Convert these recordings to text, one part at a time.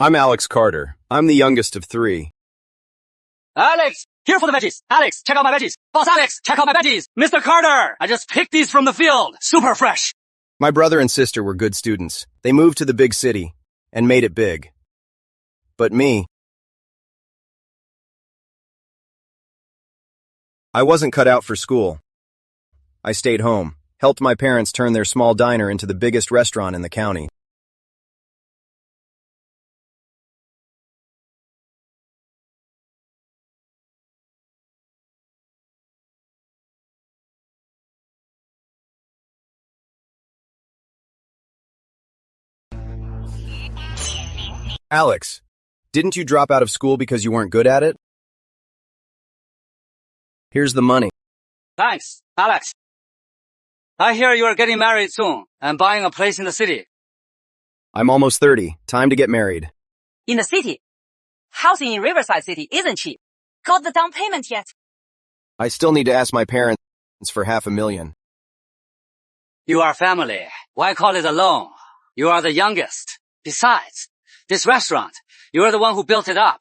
I'm Alex Carter. I'm the youngest of three. Alex, here for the veggies. Alex, check out my veggies. Boss Alex, check out my veggies. Mr. Carter, I just picked these from the field. Super fresh. My brother and sister were good students. They moved to the big city and made it big. But me, I wasn't cut out for school. I stayed home, helped my parents turn their small diner into the biggest restaurant in the county. Alex, didn't you drop out of school because you weren't good at it? Here's the money. Thanks, Alex. I hear you are getting married soon and buying a place in the city. I'm almost 30. Time to get married. In the city. Housing in Riverside City isn't cheap. Got the down payment yet? I still need to ask my parents for $500,000. You are family. Why call it a loan? You are the youngest. Besides, this restaurant, you are the one who built it up.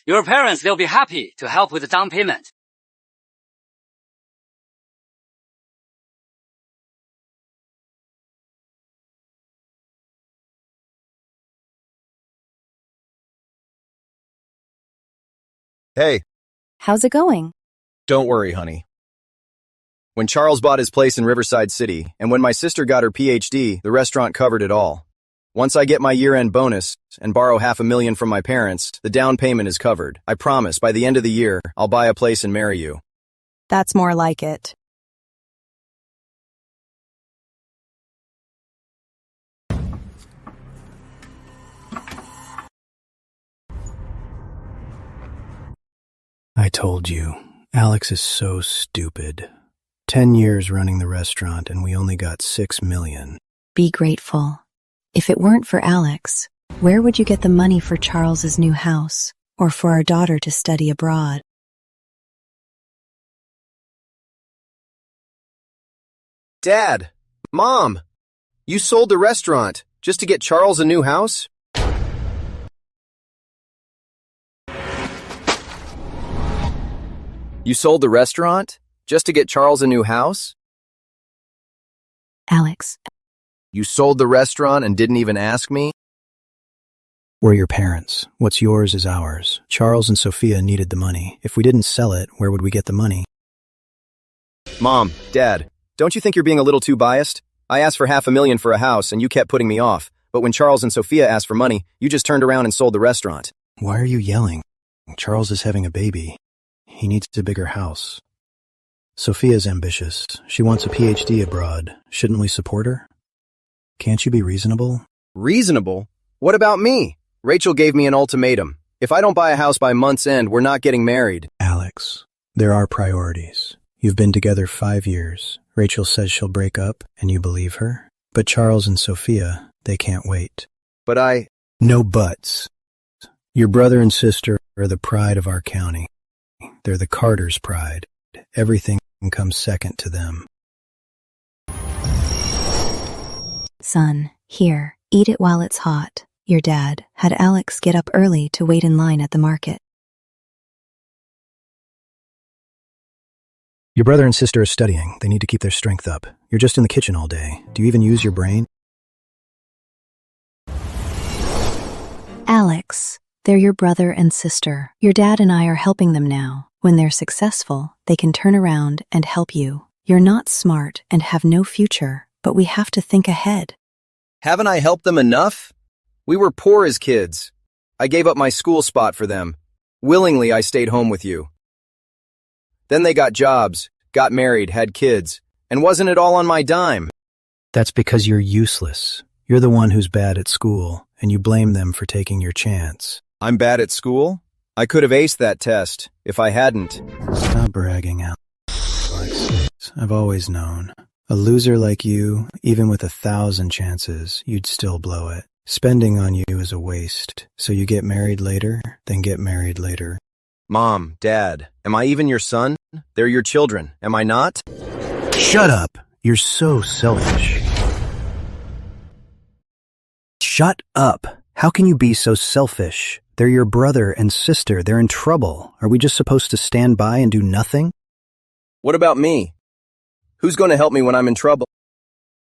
Your parents, they'll be happy to help with the down payment. Hey. How's it going? Don't worry, honey. When Charles bought his place in Riverside City, and when my sister got her PhD, the restaurant covered it all. Once I get my year-end bonus and borrow $500,000 from my parents, the down payment is covered. I promise, by the end of the year, I'll buy a place and marry you. That's more like it. I told you, Alex is so stupid. 10 years running the restaurant and we only got $6 million. Be grateful. If it weren't for Alex, where would you get the money for Charles's new house or for our daughter to study abroad? Dad! Mom! You sold the restaurant just to get Charles a new house? You sold the restaurant just to get Charles a new house? Alex. You sold the restaurant and didn't even ask me? We're your parents. What's yours is ours. Charles and Sophia needed the money. If we didn't sell it, where would we get the money? Mom, Dad, don't you think you're being a little too biased? I asked for $500,000 for a house and you kept putting me off. But when Charles and Sophia asked for money, you just turned around and sold the restaurant. Why are you yelling? Charles is having a baby. He needs a bigger house. Sophia's ambitious. She wants a PhD abroad. Shouldn't we support her? Can't you be reasonable? Reasonable? What about me? Rachel gave me an ultimatum. If I don't buy a house by month's end, we're not getting married. Alex, there are priorities. You've been together 5 years. Rachel says she'll break up, and you believe her. But Charles and Sophia, they can't wait. But No buts. Your brother and sister are the pride of our county. They're the Carter's pride. Everything comes second to them. Son, here, eat it while it's hot. Your dad had Alex get up early to wait in line at the market. Your brother and sister are studying. They need to keep their strength up. You're just in the kitchen all day. Do you even use your brain? Alex, they're your brother and sister. Your dad and I are helping them now. When they're successful, they can turn around and help you. You're not smart and have no future, but we have to think ahead. haven't I helped them enough? We were poor as kids. I gave up my school spot for them. Willingly, I stayed home with you. Then they got jobs, got married, had kids, and wasn't it all on my dime? That's because you're useless. You're the one who's bad at school, and you blame them for taking your chance. I'm bad at school? I could have aced that test if I hadn't. Stop bragging, Alex. I've always known. A loser like you, even with 1,000 chances, you'd still blow it. Spending on you is a waste. So you get married later, then get married later. Mom, Dad, am I even your son? They're your children, am I not? Shut up! You're so selfish. Shut up! How can you be so selfish? They're your brother and sister. They're in trouble. Are we just supposed to stand by and do nothing? What about me? Who's going to help me when I'm in trouble?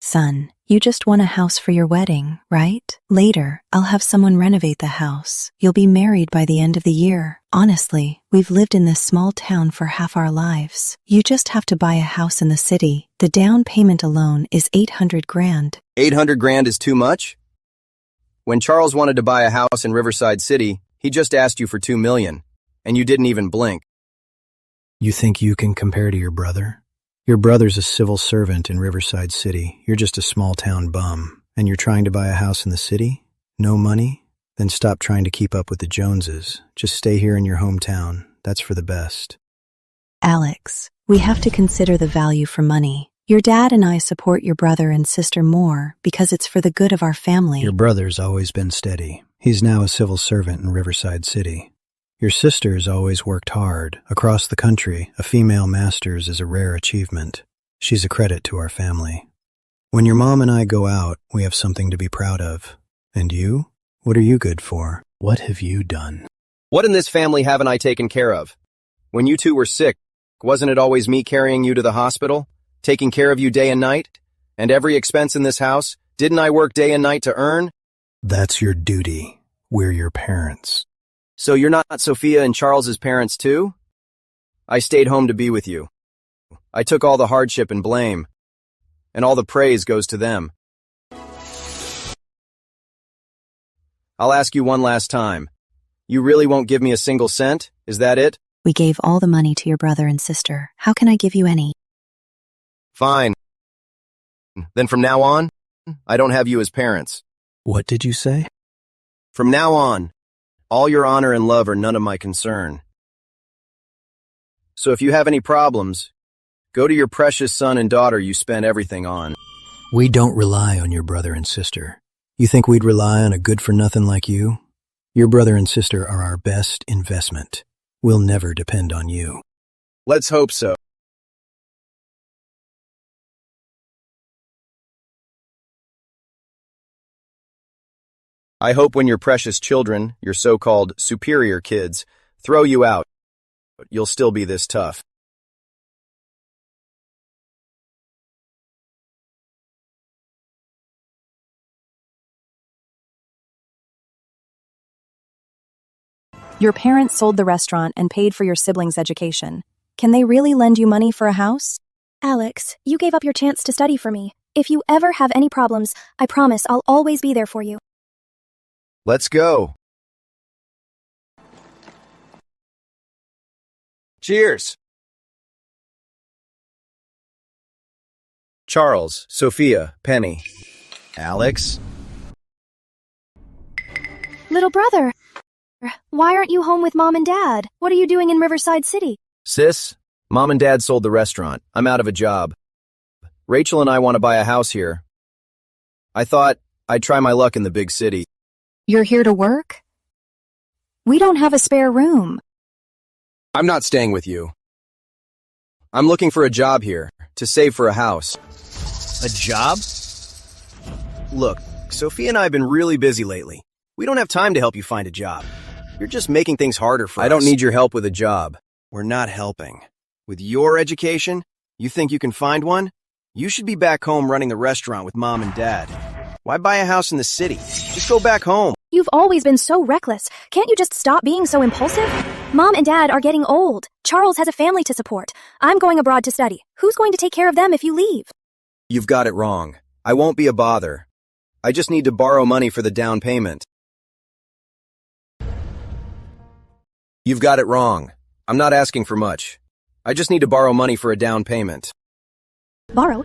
Son, you just won a house for your wedding, right? Later, I'll have someone renovate the house. You'll be married by the end of the year. Honestly, we've lived in this small town for half our lives. You just have to buy a house in the city. The down payment alone is 800 grand. 800 grand is too much? When Charles wanted to buy a house in Riverside City, he just asked you for 2 million, and you didn't even blink. You think you can compare to your brother? Your brother's a civil servant in Riverside City. You're just a small-town bum, and you're trying to buy a house in the city? No money? Then stop trying to keep up with the Joneses. Just stay here in your hometown. That's for the best. Alex, we have to consider the value for money. Your dad and I support your brother and sister more because it's for the good of our family. Your brother's always been steady. He's now a civil servant in Riverside City. Your sister's always worked hard. Across the country, a female master's is a rare achievement. She's a credit to our family. When your mom and I go out, we have something to be proud of. And you? What are you good for? What have you done? What in this family haven't I taken care of? When you two were sick, wasn't it always me carrying you to the hospital? Taking care of you day and night? And every expense in this house, didn't I work day and night to earn? That's your duty. We're your parents. So you're not Sophia and Charles's parents too? I stayed home to be with you. I took all the hardship and blame, and all the praise goes to them. I'll ask you one last time. You really won't give me a single cent? Is that it? We gave all the money to your brother and sister. How can I give you any? Fine. Then from now on, I don't have you as parents. What did you say? From now on, all your honor and love are none of my concern. So if you have any problems, go to your precious son and daughter you spent everything on. We don't rely on your brother and sister. You think we'd rely on a good-for-nothing like you? Your brother and sister are our best investment. We'll never depend on you. Let's hope so. I hope when your precious children, your so-called superior kids, throw you out, you'll still be this tough. Your parents sold the restaurant and paid for your siblings' education. Can they really lend you money for a house? Alex, you gave up your chance to study for me. If you ever have any problems, I promise I'll always be there for you. Let's go. Cheers. Charles, Sophia, Penny, Alex. Little brother, why aren't you home with Mom and Dad? What are you doing in Riverside City? Sis, Mom and Dad sold the restaurant. I'm out of a job. Rachel and I want to buy a house here. I thought I'd try my luck in the big city. You're here to work? We don't have a spare room. I'm not staying with you. I'm looking for a job here, to save for a house. A job? Look, Sophia and I have been really busy lately. We don't have time to help you find a job. You're just making things harder for us. I don't need your help with a job. We're not helping. With your education, you think you can find one? You should be back home running the restaurant with Mom and Dad. Why buy a house in the city? Just go back home. You've always been so reckless. Can't you just stop being so impulsive? Mom and Dad are getting old. Charles has a family to support. I'm going abroad to study. Who's going to take care of them if you leave? You've got it wrong. I won't be a bother. I just need to borrow money for the down payment. You've got it wrong. I'm not asking for much. I just need to borrow money for a down payment. Borrow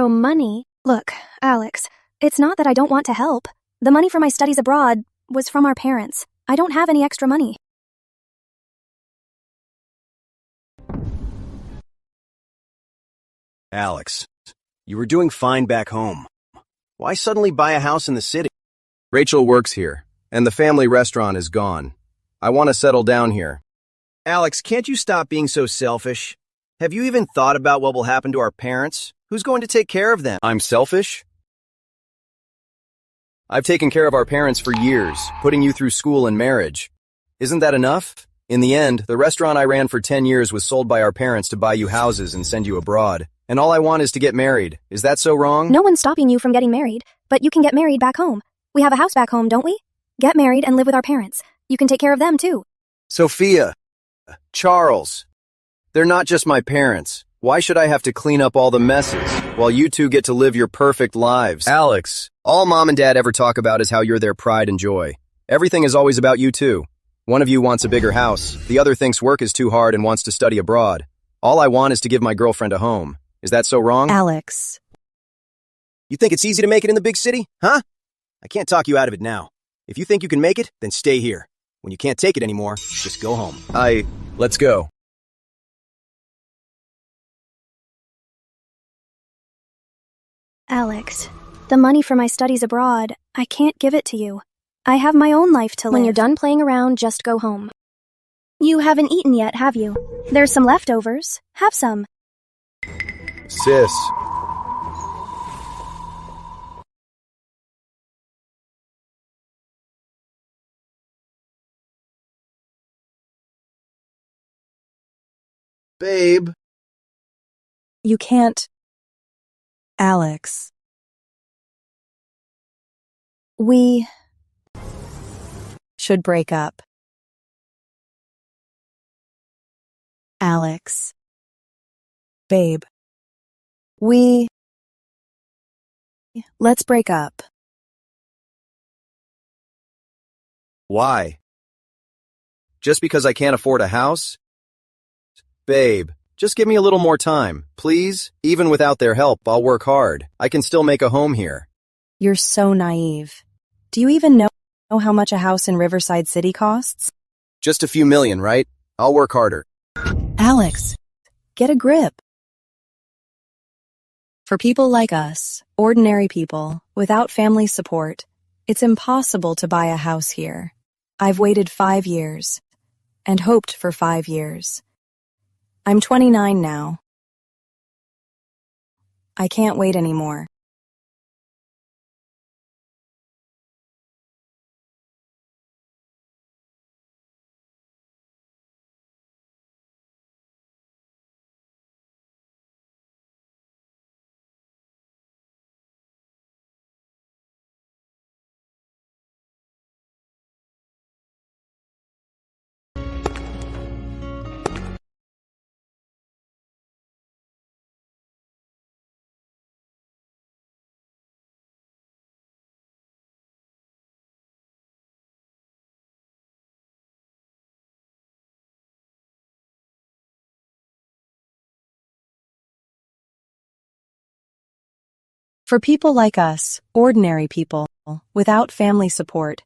money? Look, Alex, it's not that I don't want to help. The money for my studies abroad was from our parents. I don't have any extra money. Alex, you were doing fine back home. Why suddenly buy a house in the city? Rachel works here, and the family restaurant is gone. I want to settle down here. Alex, can't you stop being so selfish? Have you even thought about what will happen to our parents? Who's going to take care of them? I'm selfish? I've taken care of our parents for years, putting you through school and marriage. Isn't that enough? In the end, the restaurant I ran for 10 years was sold by our parents to buy you houses and send you abroad. And all I want is to get married. Is that so wrong? No one's stopping you from getting married, but you can get married back home. We have a house back home, don't we? Get married and live with our parents. You can take care of them too. Sophia, Charles, they're not just my parents. Why should I have to clean up all the messes while you two get to live your perfect lives? Alex, all Mom and Dad ever talk about is how you're their pride and joy. Everything is always about you two. One of you wants a bigger house. The other thinks work is too hard and wants to study abroad. All I want is to give my girlfriend a home. Is that so wrong? Alex. You think it's easy to make it in the big city? Huh? I can't talk you out of it now. If you think you can make it, then stay here. When you can't take it anymore, just go home. Let's go. Alex, the money for my studies abroad, I can't give it to you. I have my own life to live. When you're done playing around, just go home. You haven't eaten yet, have you? There's some leftovers. Have some. Sis. Babe. You can't. Alex. We should break up. Alex. Babe. Let's break up. Why? Just because I can't afford a house? Babe, just give me a little more time, please. Even without their help, I'll work hard. I can still make a home here. You're so naive. Do you even know how much a house in Riverside City costs? Just a few million, right? I'll work harder. Alex, get a grip. For people like us, ordinary people, without family support, it's impossible to buy a house here. I've waited 5 years, and hoped for 5 years. I'm 29 now. I can't wait anymore. For people like us, ordinary people, without family support,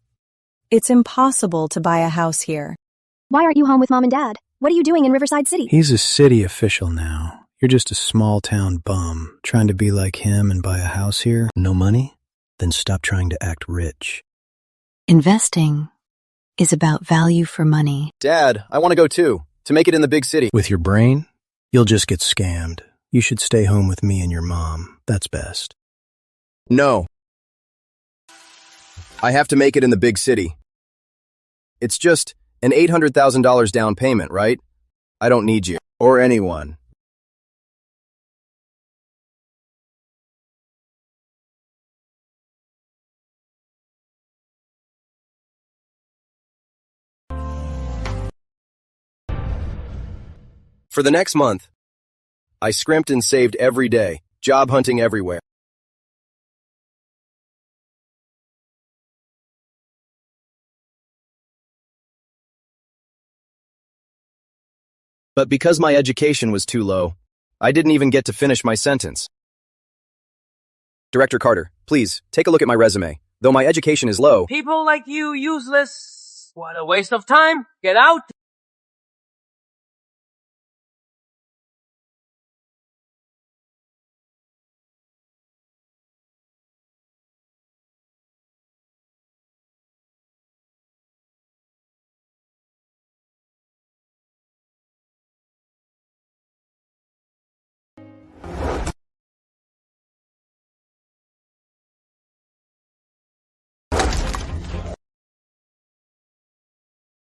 it's impossible to buy a house here. Why aren't you home with Mom and Dad? What are you doing in Riverside City? He's a city official now. You're just a small town bum, trying to be like him and buy a house here. No money? Then stop trying to act rich. Investing is about value for money. Dad, I want to go too. To make it in the big city. With your brain, you'll just get scammed. You should stay home with me and your mom. That's best. No. I have to make it in the big city. It's just an $800,000 down payment, right? I don't need you. Or anyone. For the next month, I scrimped and saved every day, job hunting everywhere. But because my education was too low, I didn't even get to finish my sentence. Director Carter, please, take a look at my resume. Though my education is low, People like you, useless. What a waste of time. Get out.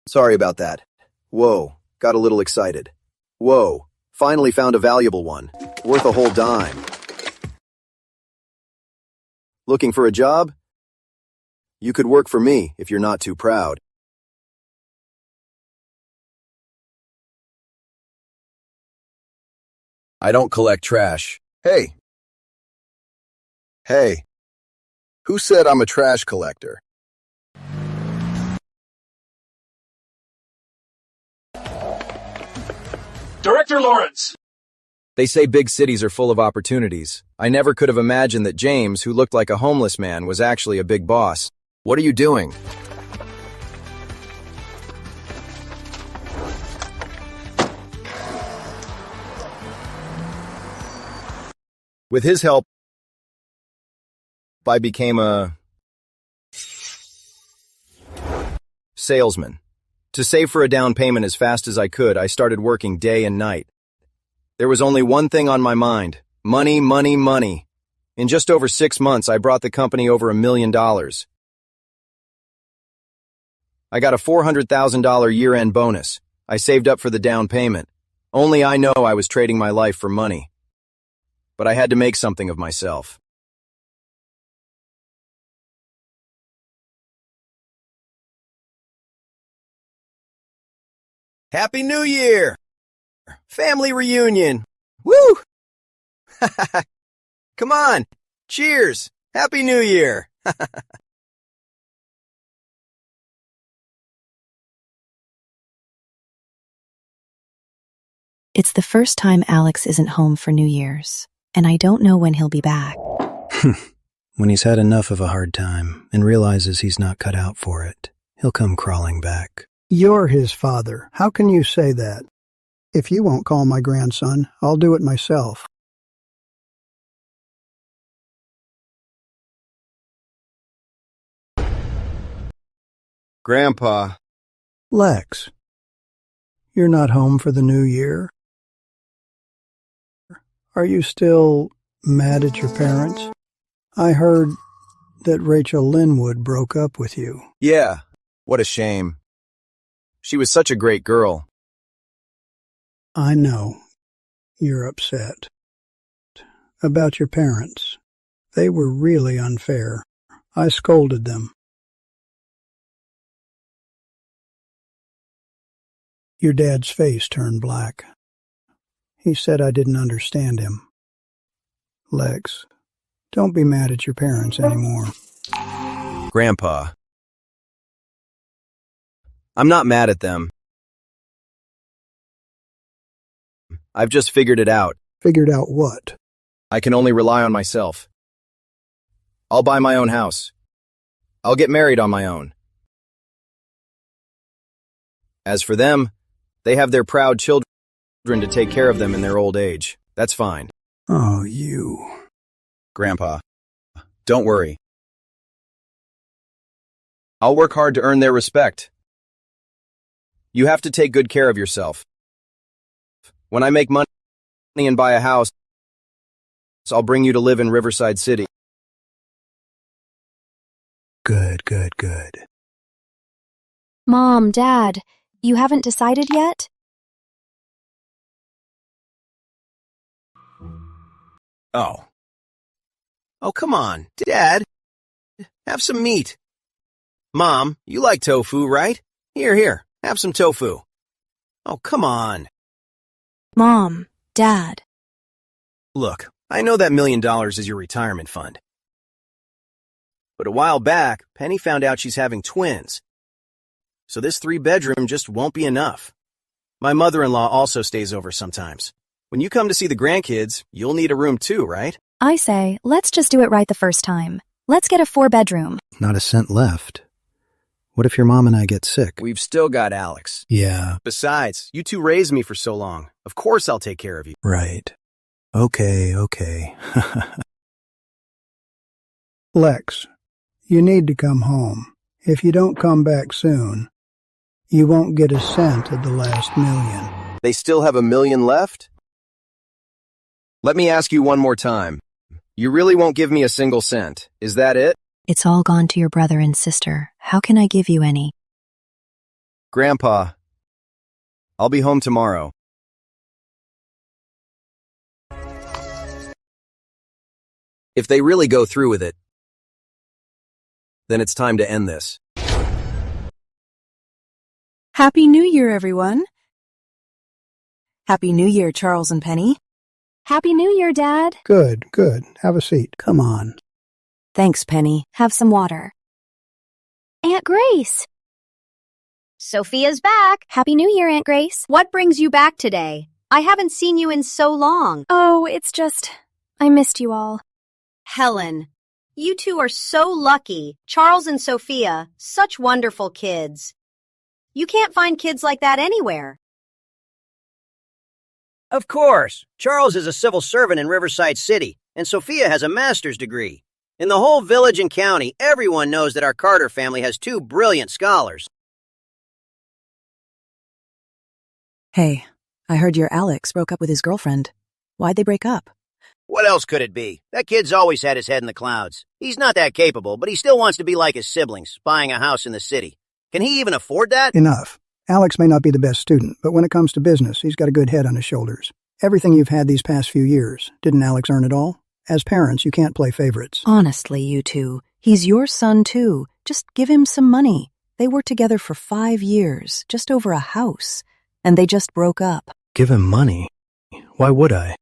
Sorry about that. Whoa, got a little excited. Whoa, finally found a valuable one. Worth a whole dime. Looking for a job? You could work for me if you're not too proud. I don't collect trash. Hey. Hey. Who said I'm a trash collector? Director Lawrence! They say big cities are full of opportunities. I never could have imagined that James, who looked like a homeless man, was actually a big boss. What are you doing? With his help, I became a salesman. To save for a down payment as fast as I could, I started working day and night. There was only one thing on my mind: money, money, money. In just over 6 months, I brought the company over $1 million. I got a $400,000 year-end bonus. I saved up for the down payment. Only I know I was trading my life for money. But I had to make something of myself. Happy New Year! Family reunion! Woo! Come on! Cheers! Happy New Year! It's the first time Alex isn't home for New Year's, and I don't know when he'll be back. When he's had enough of a hard time and realizes he's not cut out for it, he'll come crawling back. You're his father. How can you say that? If you won't call my grandson, I'll do it myself. Grandpa. Lex, you're not home for the new year? Are you still mad at your parents? I heard that Rachel Linwood broke up with you. Yeah, what a shame. She was such a great girl. I know you're upset about your parents. They were really unfair. I scolded them. Your dad's face turned black. He said I didn't understand him. Lex, don't be mad at your parents anymore. Grandpa. I'm not mad at them. I've just figured it out. Figured out what? I can only rely on myself. I'll buy my own house. I'll get married on my own. As for them, they have their proud children to take care of them in their old age. That's fine. Oh, you. Grandpa, don't worry. I'll work hard to earn their respect. You have to take good care of yourself. When I make money and buy a house, I'll bring you to live in Riverside City. Good, good, good. Mom, Dad, you haven't decided yet? Oh. Oh, come on, Dad. Have some meat. Mom, you like tofu, right? Here, have some tofu. Oh, come on. Mom, Dad. Look, I know that $1 million is your retirement fund. But a while back, Penny found out she's having twins. So this 3-bedroom just won't be enough. My mother-in-law also stays over sometimes. When you come to see the grandkids, you'll need a room too, right? I say, let's just do it right the first time. Let's get a 4-bedroom. Not a cent left. What if your mom and I get sick? We've still got Alex. Yeah. Besides, you two raised me for so long. Of course I'll take care of you. Right. Okay. Lex, you need to come home. If you don't come back soon, you won't get a cent of the last $1 million. They still have $1 million left? Let me ask you one more time. You really won't give me a single cent, is that it? It's all gone to your brother and sister. How can I give you any? Grandpa, I'll be home tomorrow. If they really go through with it, then it's time to end this. Happy New Year, everyone. Happy New Year, Charles and Penny. Happy New Year, Dad. Good, good. Have a seat. Come on. Thanks, Penny. Have some water. Aunt Grace. Sophia's back. Happy New Year, Aunt Grace. What brings you back today? I haven't seen you in so long. Oh, it's just, I missed you all. Helen, you two are so lucky. Charles and Sophia, such wonderful kids. You can't find kids like that anywhere. Of course. Charles is a civil servant in Riverside City, and Sophia has a master's degree. In the whole village and county, everyone knows that our Carter family has two brilliant scholars. Hey, I heard your Alex broke up with his girlfriend. Why'd they break up? What else could it be? That kid's always had his head in the clouds. He's not that capable, but he still wants to be like his siblings, buying a house in the city. Can he even afford that? Enough. Alex may not be the best student, but when it comes to business, he's got a good head on his shoulders. Everything you've had these past few years, didn't Alex earn it all? As parents, you can't play favorites. Honestly, you two, he's your son too. Just give him some money. They worked together for 5 years, just over a house, and they just broke up. Give him money? Why would I?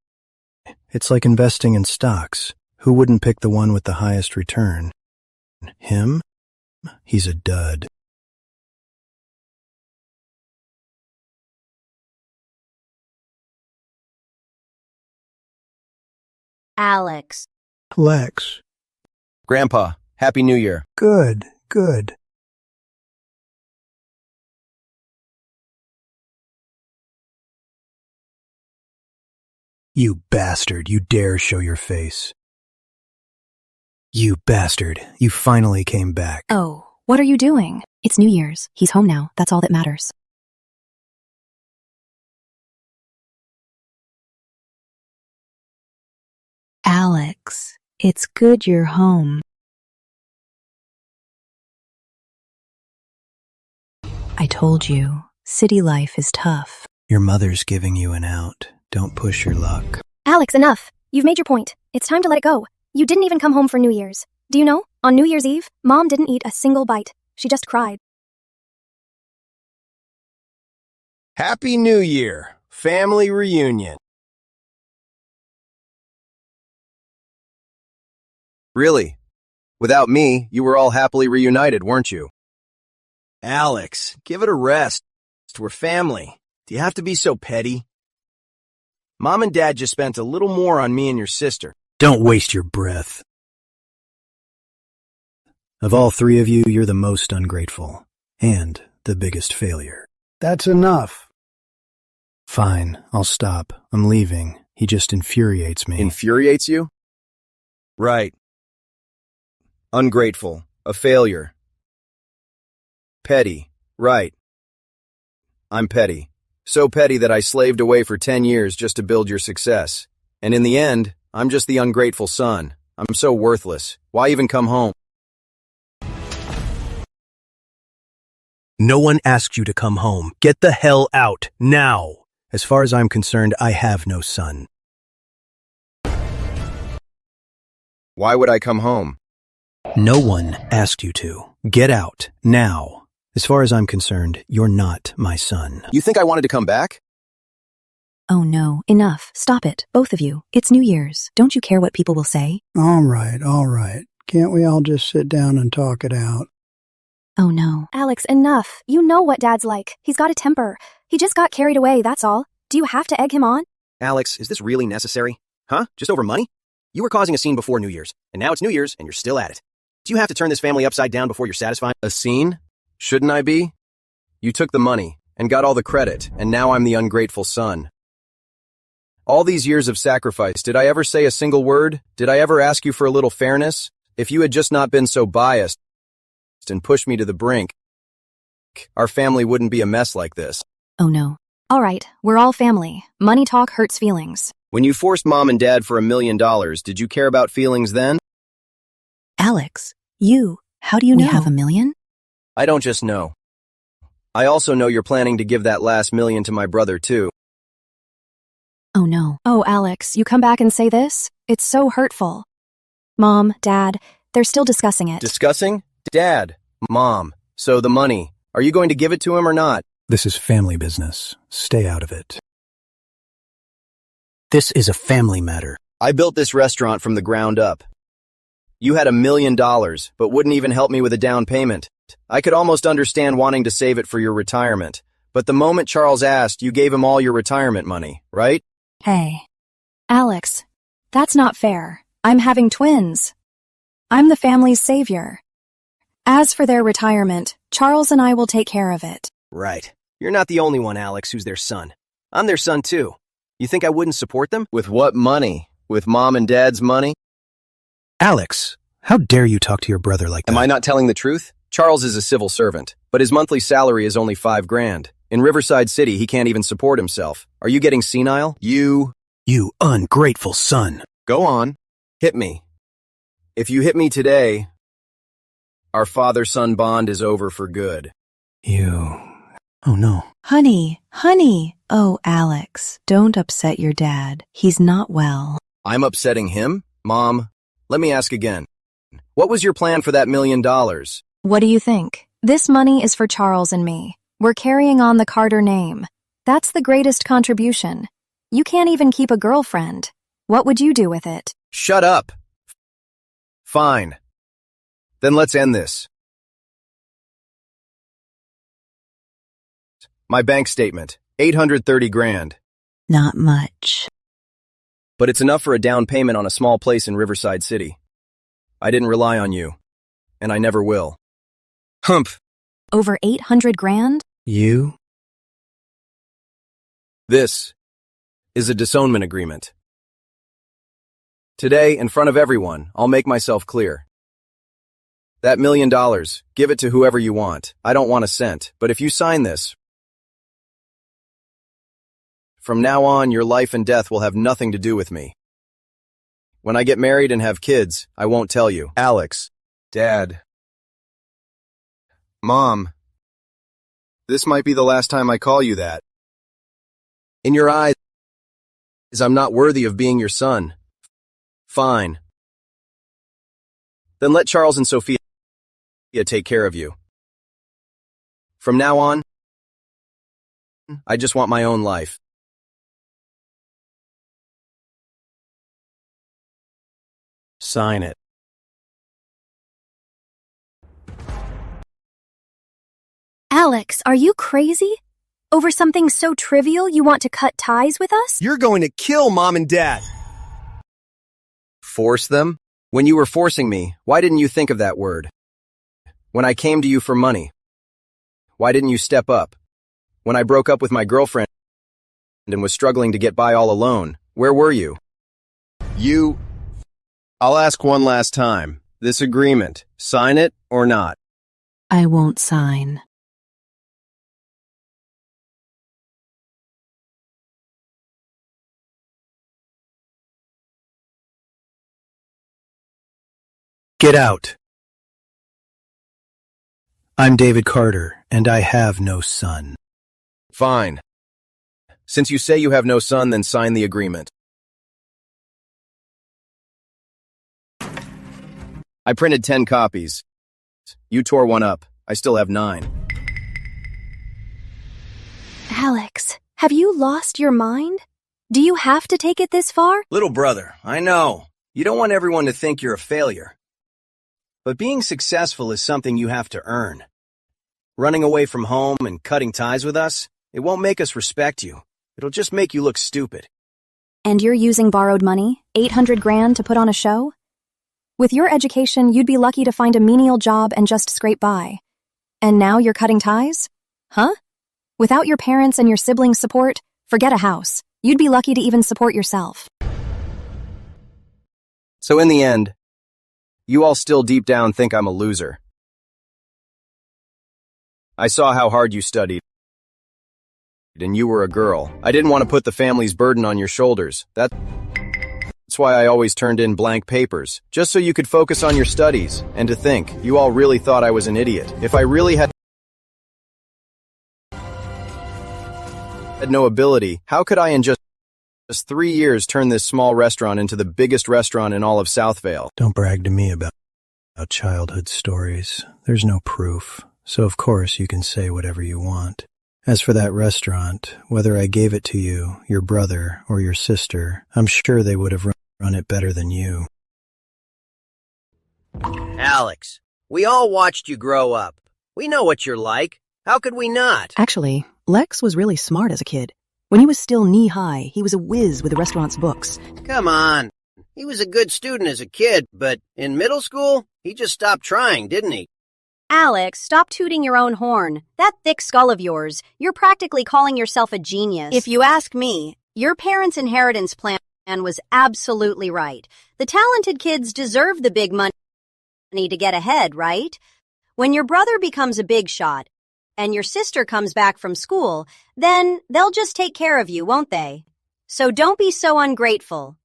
It's like investing in stocks. Who wouldn't pick the one with the highest return? Him? He's a dud. Alex. Lex. Grandpa, Happy New Year. Good, good. You bastard, you dare show your face. You bastard, you finally came back. Oh, what are you doing? It's New Year's. He's home now. That's all that matters. Alex, it's good you're home. I told you, city life is tough. Your mother's giving you an out. Don't push your luck. Alex, enough. You've made your point. It's time to let it go. You didn't even come home for New Year's. Do you know? On New Year's Eve, Mom didn't eat a single bite. She just cried. Happy New Year. Family reunion. Really? Without me, you were all happily reunited, weren't you? Alex, give it a rest. We're family. Do you have to be so petty? Mom and Dad just spent a little more on me and your sister. Don't waste your breath. Of all three of you, you're the most ungrateful. And the biggest failure. That's enough. Fine, I'll stop. I'm leaving. He just infuriates me. Infuriates you? Right. Ungrateful. A failure. Petty. Right. I'm petty. So petty that I slaved away for 10 years just to build your success. And in the end, I'm just the ungrateful son. I'm so worthless. Why even come home? No one asked you to come home. Get the hell out, now! As far as I'm concerned, I have no son. Why would I come home? No one asked you to. Get out, now. As far as I'm concerned, you're not my son. You think I wanted to come back? Oh no, enough. Stop it, both of you. It's New Year's. Don't you care what people will say? All right, all right. Can't we all just sit down and talk it out? Oh no. Alex, enough. You know what Dad's like. He's got a temper. He just got carried away, that's all. Do you have to egg him on? Alex, is this really necessary? Huh? Just over money? You were causing a scene before New Year's, and now it's New Year's and you're still at it. Do you have to turn this family upside down before you're satisfied? A scene? Shouldn't I be? You took the money and got all the credit, and now I'm the ungrateful son. All these years of sacrifice, did I ever say a single word? Did I ever ask you for a little fairness? If you had just not been so biased and pushed me to the brink, our family wouldn't be a mess like this. Oh no. All right, we're all family. Money talk hurts feelings. When you forced Mom and Dad for $1 million, did you care about feelings then? Alex, how do you know? We have $1 million? I don't just know. I also know you're planning to give that last million to my brother, too. Oh no. Oh, Alex, you come back and say this? It's so hurtful. Mom, Dad, they're still discussing it. Discussing? Dad, Mom, so the money, are you going to give it to him or not? This is family business. Stay out of it. This is a family matter. I built this restaurant from the ground up. You had $1 million, but wouldn't even help me with a down payment. I could almost understand wanting to save it for your retirement. But the moment Charles asked, you gave him all your retirement money, right? Hey. Alex, that's not fair. I'm having twins. I'm the family's savior. As for their retirement, Charles and I will take care of it. Right. You're not the only one, Alex, who's their son. I'm their son, too. You think I wouldn't support them? With what money? With Mom and Dad's money? Alex, how dare you talk to your brother like that? Am I not telling the truth? Charles is a civil servant, but his monthly salary is only $5,000. In Riverside City, he can't even support himself. Are you getting senile? You ungrateful son. Go on. Hit me. If you hit me today, our father-son bond is over for good. Oh no. Honey. Oh, Alex, don't upset your dad. He's not well. I'm upsetting him? Mom, let me ask again. What was your plan for that $1 million? What do you think? This money is for Charles and me. We're carrying on the Carter name. That's the greatest contribution. You can't even keep a girlfriend. What would you do with it? Shut up. Fine. Then let's end this. My bank statement, $830,000. Not much. But it's enough for a down payment on a small place in Riverside City. I didn't rely on you, and I never will. Humph. Over $800,000? This is a disownment agreement. Today, in front of everyone, I'll make myself clear. That $1 million, give it to whoever you want. I don't want a cent, but if you sign this, from now on, your life and death will have nothing to do with me. When I get married and have kids, I won't tell you. Alex, Dad, Mom, this might be the last time I call you that. In your eyes, I'm not worthy of being your son. Fine. Then let Charles and Sophia take care of you. From now on, I just want my own life. Sign it. Alex, are you crazy? Over something so trivial you want to cut ties with us? You're going to kill Mom and Dad. Force them? When you were forcing me, why didn't you think of that word? When I came to you for money, why didn't you step up? When I broke up with my girlfriend and was struggling to get by all alone, where were you? I'll ask one last time. This agreement, sign it or not? I won't sign. Get out. I'm David Carter, and I have no son. Fine. Since you say you have no son, then sign the agreement. I printed 10 copies. You tore one up. I still have 9. Alex, have you lost your mind? Do you have to take it this far? Little brother, I know. You don't want everyone to think you're a failure. But being successful is something you have to earn. Running away from home and cutting ties with us, it won't make us respect you. It'll just make you look stupid. And you're using borrowed money, $800,000 to put on a show? With your education, you'd be lucky to find a menial job and just scrape by. And now you're cutting ties? Huh? Without your parents and your siblings' support, forget a house. You'd be lucky to even support yourself. So in the end, you all still deep down think I'm a loser. I saw how hard you studied, and you were a girl. I didn't want to put the family's burden on your shoulders. That's why I always turned in blank papers, just so you could focus on your studies. And to think, you all really thought I was an idiot. If I really had had no ability, how could I in just 3 years turn this small restaurant into the biggest restaurant in all of Southvale? Don't brag to me about childhood stories. There's no proof, so of course you can say whatever you want. As for that restaurant, whether I gave it to you, your brother, or your sister, I'm sure they would have run it better than you. Alex, we all watched you grow up. We know what you're like. How could we not? Actually, Lex was really smart as a kid. When he was still knee-high, he was a whiz with the restaurant's books. Come on. He was a good student as a kid, but in middle school, he just stopped trying, didn't he? Alex, stop tooting your own horn. That thick skull of yours, you're practically calling yourself a genius. If you ask me, your parents' inheritance plan was absolutely right. The talented kids deserve the big money to get ahead, right? When your brother becomes a big shot and your sister comes back from school, then they'll just take care of you, won't they? So don't be so ungrateful.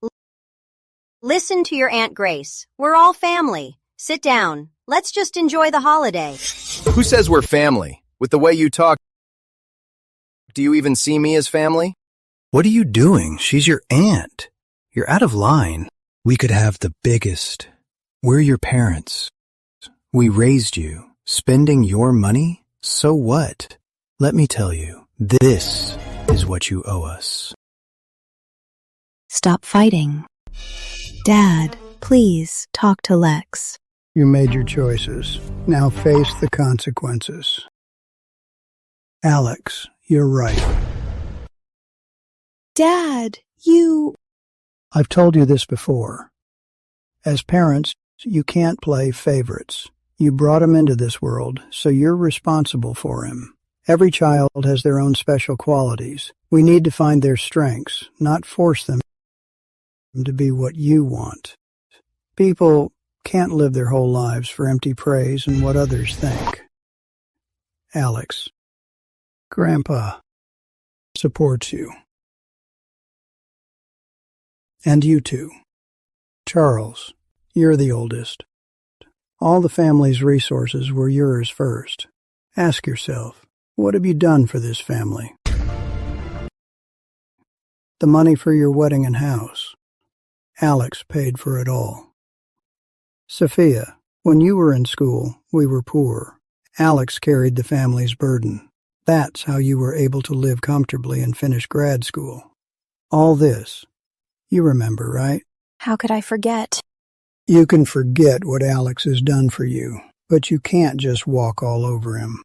Listen to your Aunt Grace. We're all family. Sit down. Let's just enjoy the holiday. Who says we're family? With the way you talk, do you even see me as family? What are you doing? She's your aunt. You're out of line. We could have the biggest. We're your parents. We raised you. Spending your money? So what? Let me tell you, this is what you owe us. Stop fighting. Dad, please talk to Lex. You made your choices. Now face the consequences. Alex, you're right. Dad, I've told you this before. As parents, you can't play favorites. You brought him into this world, so you're responsible for him. Every child has their own special qualities. We need to find their strengths, not force them to be what you want. People can't live their whole lives for empty praise and what others think. Alex, Grandpa supports you. And you too. Charles, you're the oldest. All the family's resources were yours first. Ask yourself, what have you done for this family? The money for your wedding and house. Alex paid for it all. Sophia, when you were in school, we were poor. Alex carried the family's burden. That's how you were able to live comfortably and finish grad school. All this, you remember, right? How could I forget? You can forget what Alex has done for you, but you can't just walk all over him.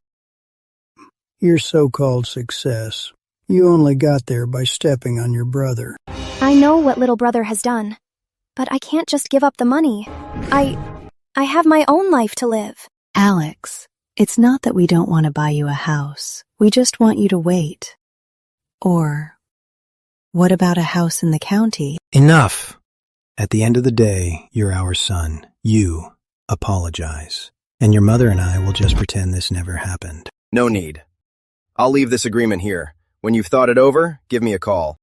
Your so-called success, you only got there by stepping on your brother. I know what little brother has done, but I can't just give up the money. I have my own life to live. Alex, it's not that we don't want to buy you a house. We just want you to wait. Or, what about a house in the county? Enough! At the end of the day, you're our son. You apologize. And your mother and I will just pretend this never happened. No need. I'll leave this agreement here. When you've thought it over, give me a call.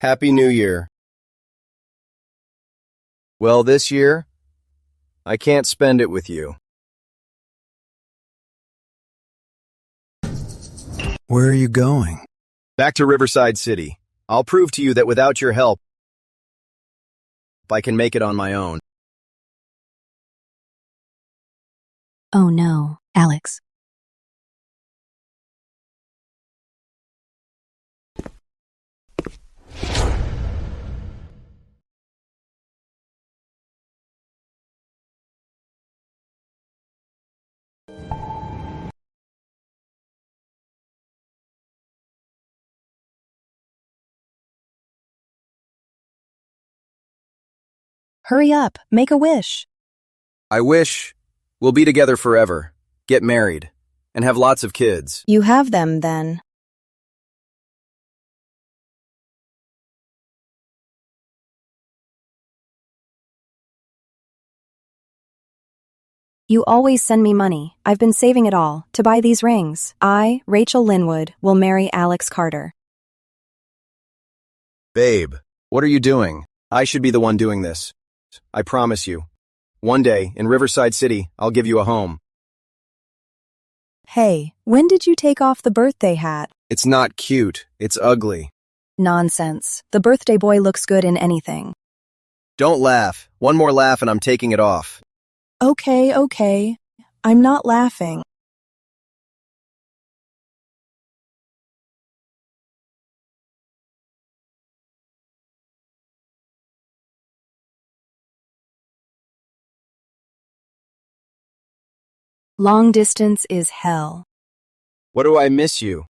Happy New Year. Well, this year, I can't spend it with you. Where are you going? Back to Riverside City. I'll prove to you that without your help, I can make it on my own. Oh no, Alex. Hurry up, make a wish. I wish we'll be together forever, get married, and have lots of kids. You have them, then. You always send me money. I've been saving it all to buy these rings. I, Rachel Linwood, will marry Alex Carter. Babe, what are you doing? I should be the one doing this. I promise you. One day, in Riverside City, I'll give you a home. Hey, when did you take off the birthday hat? It's not cute. It's ugly. Nonsense. The birthday boy looks good in anything. Don't laugh. One more laugh and I'm taking it off. Okay. I'm not laughing. Long distance is hell. What do I miss you?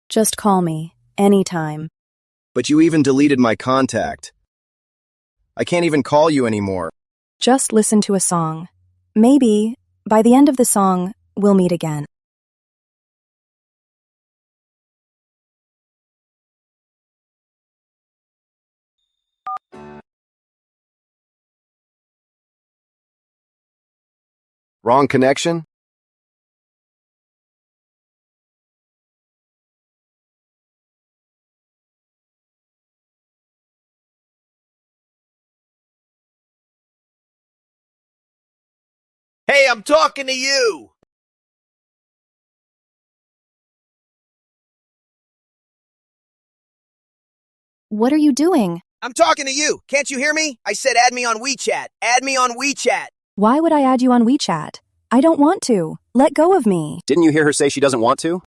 Just call me, anytime. But you even deleted my contact. I can't even call you anymore. Just listen to a song. Maybe, by the end of the song, we'll meet again. Wrong connection? Hey, I'm talking to you! What are you doing? I'm talking to you! Can't you hear me? I said add me on WeChat. Add me on WeChat. Why would I add you on WeChat? I don't want to. Let go of me. Didn't you hear her say she doesn't want to?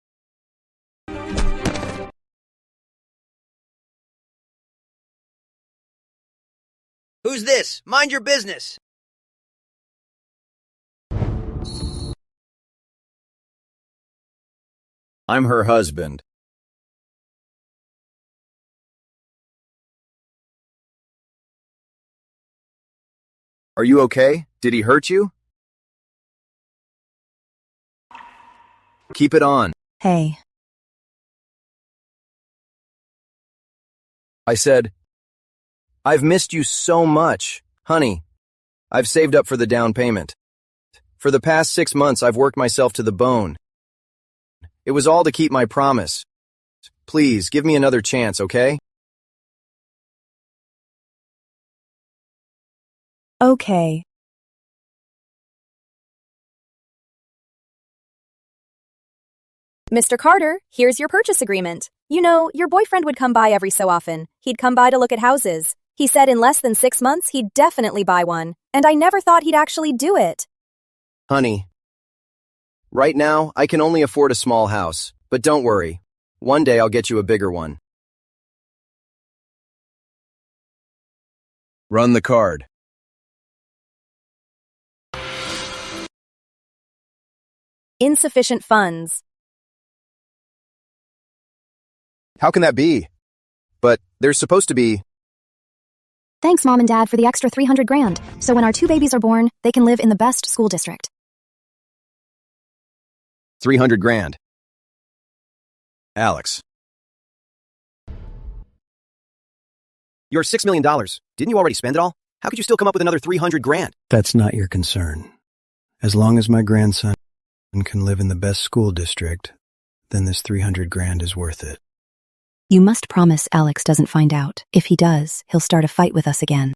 Who's this? Mind your business. I'm her husband. Are you okay? Did he hurt you? Keep it on. Hey. I said, I've missed you so much. Honey, I've saved up for the down payment. For the past 6 months, I've worked myself to the bone. It was all to keep my promise. Please, give me another chance, okay? Okay. Mr. Carter, here's your purchase agreement. You know, your boyfriend would come by every so often. He'd come by to look at houses. He said in less than 6 months he'd definitely buy one, and I never thought he'd actually do it. Honey, right now, I can only afford a small house, but don't worry. One day I'll get you a bigger one. Run the card. Insufficient funds. How can that be? But there's supposed to be... Thanks, Mom and Dad, for the extra $300,000. So when our 2 babies are born, they can live in the best school district. $300,000. Alex. Your $6 million. Didn't you already spend it all? How could you still come up with another $300,000? That's not your concern. As long as my grandson can live in the best school district, then this $300,000 is worth it. You must promise Alex doesn't find out. If he does, he'll start a fight with us again.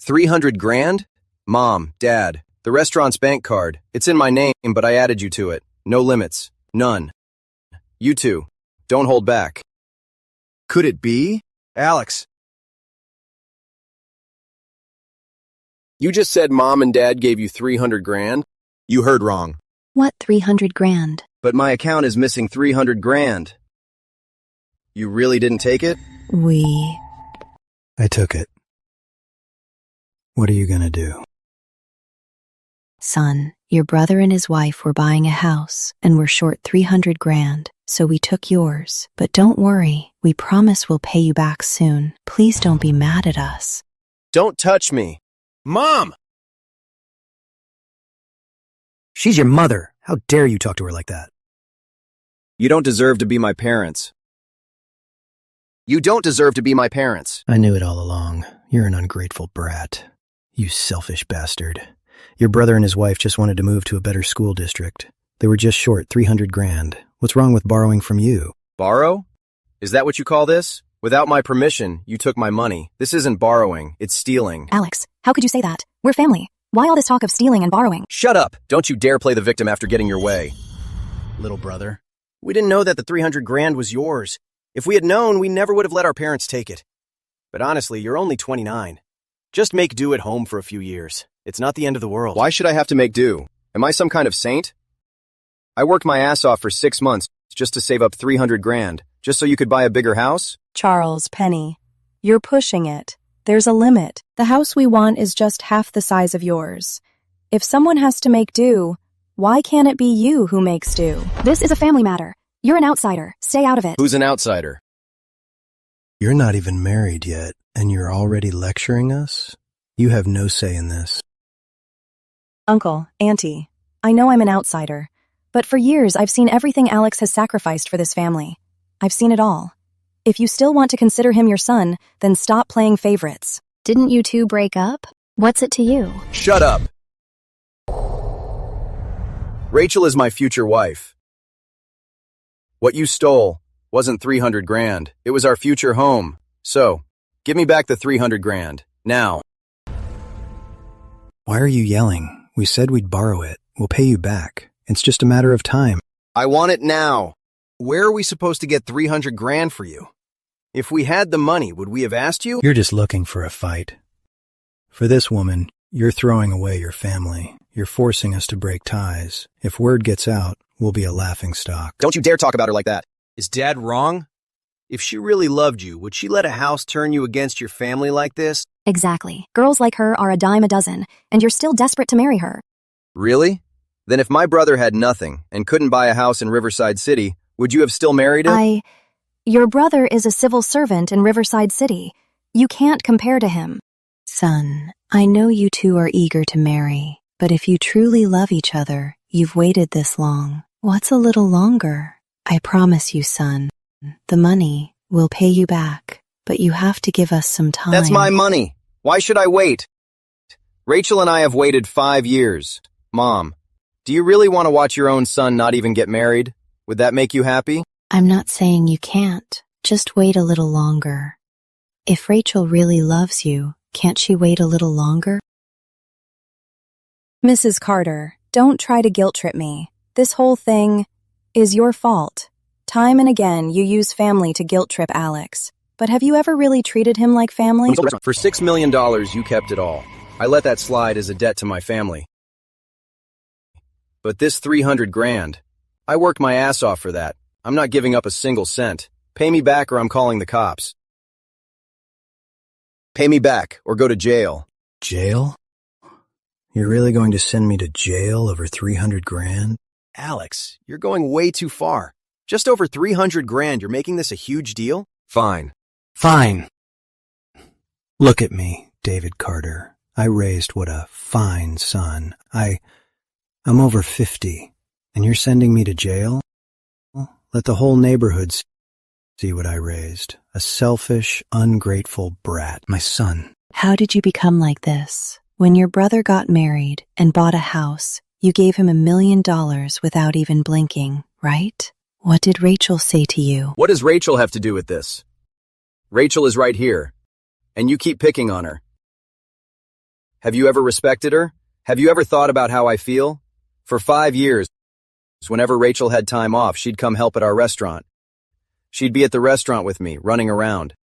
$300,000? Mom, Dad, the restaurant's bank card. It's in my name, but I added you to it. No limits. None. You two, don't hold back. Could it be? Alex. You just said Mom and Dad gave you $300,000? You heard wrong. What $300,000? But my account is missing $300,000. You really didn't take it? I took it. What are you gonna do? Son, your brother and his wife were buying a house, and we're short $300,000, so we took yours. But don't worry, we promise we'll pay you back soon. Please don't be mad at us. Don't touch me. Mom! She's your mother. How dare you talk to her like that? You don't deserve to be my parents. You don't deserve to be my parents. I knew it all along. You're an ungrateful brat. You selfish bastard. Your brother and his wife just wanted to move to a better school district. They were just short $300,000. What's wrong with borrowing from you? Borrow? Is that what you call this? Without my permission, you took my money. This isn't borrowing, it's stealing. Alex, how could you say that? We're family. Why all this talk of stealing and borrowing? Shut up! Don't you dare play the victim after getting your way. Little brother, we didn't know that the 300 grand was yours. If we had known, we never would have let our parents take it. But honestly, you're only 29. Just make do at home for a few years. It's not the end of the world. Why should I have to make do? Am I some kind of saint? I worked my ass off for 6 months just to save up 300 grand, just so you could buy a bigger house? Charles, Penny, you're pushing it. There's a limit. The house we want is just half the size of yours. If someone has to make do, why can't it be you who makes do? This is a family matter. You're an outsider. Stay out of it. Who's an outsider? You're not even married yet, and you're already lecturing us? You have no say in this. Uncle, Auntie, I know I'm an outsider, but for years I've seen everything Alex has sacrificed for this family. I've seen it all. If you still want to consider him your son, then stop playing favorites. Didn't you two break up? What's it to you? Shut up! Rachel is my future wife. What you stole wasn't 300 grand. It was our future home. So, give me back the 300 grand. Now. Why are you yelling? We said we'd borrow it. We'll pay you back. It's just a matter of time. I want it now. Where are we supposed to get 300 grand for you? If we had the money, would we have asked you? You're just looking for a fight. For this woman, you're throwing away your family. You're forcing us to break ties. If word gets out, we'll be a laughingstock. Don't you dare talk about her like that. Is Dad wrong? If she really loved you, would she let a house turn you against your family like this? Exactly. Girls like her are a dime a dozen, and you're still desperate to marry her. Really? Then if my brother had nothing and couldn't buy a house in Riverside City, would you have still married him? Your brother is a civil servant in Riverside City. You can't compare to him. Son, I know you two are eager to marry, but if you truly love each other, you've waited this long. What's a little longer? I promise you, son, the money will pay you back, but you have to give us some time. That's my money. Why should I wait? Rachel and I have waited 5 years. Mom, do you really want to watch your own son not even get married? Would that make you happy? I'm not saying you can't. Just wait a little longer. If Rachel really loves you, can't she wait a little longer? Mrs. Carter, don't try to guilt trip me. This whole thing is your fault. Time and again, you use family to guilt trip Alex. But have you ever really treated him like family? For $6 million, you kept it all. I let that slide as a debt to my family. But this 300 grand, I worked my ass off for that. I'm not giving up a single cent. Pay me back or I'm calling the cops. Pay me back or go to jail. Jail? You're really going to send me to jail over 300 grand? Alex, you're going way too far. Just over 300 grand, you're making this a huge deal? Fine. Fine. Look at me, David Carter. I raised what a fine son. I'm over 50, and you're sending me to jail? Let the whole neighborhood see what I raised. A selfish, ungrateful brat. My son. How did you become like this? When your brother got married and bought a house, you gave him $1 million without even blinking, right? What did Rachel say to you? What does Rachel have to do with this? Rachel is right here, and you keep picking on her. Have you ever respected her? Have you ever thought about how I feel? For 5 years, whenever Rachel had time off, she'd come help at our restaurant. She'd be at the restaurant with me, running around.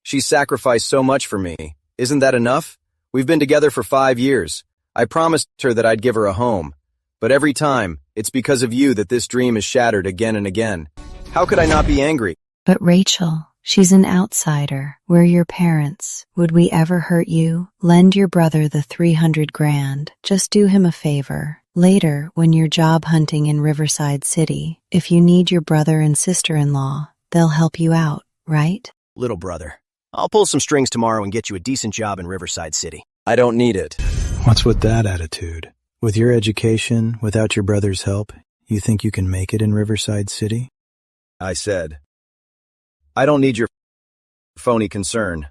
She sacrificed so much for me. Isn't that enough? We've been together for 5 years. I promised her that I'd give her a home. But every time, it's because of you that this dream is shattered again and again. How could I not be angry? But Rachel, she's an outsider. We're your parents. Would we ever hurt you? Lend your brother the 300 grand. Just do him a favor. Later, when you're job hunting in Riverside City, if you need your brother and sister-in-law, they'll help you out, right? Little brother, I'll pull some strings tomorrow and get you a decent job in Riverside City. I don't need it. What's with that attitude? With your education, without your brother's help, you think you can make it in Riverside City? I said, I don't need your phony concern.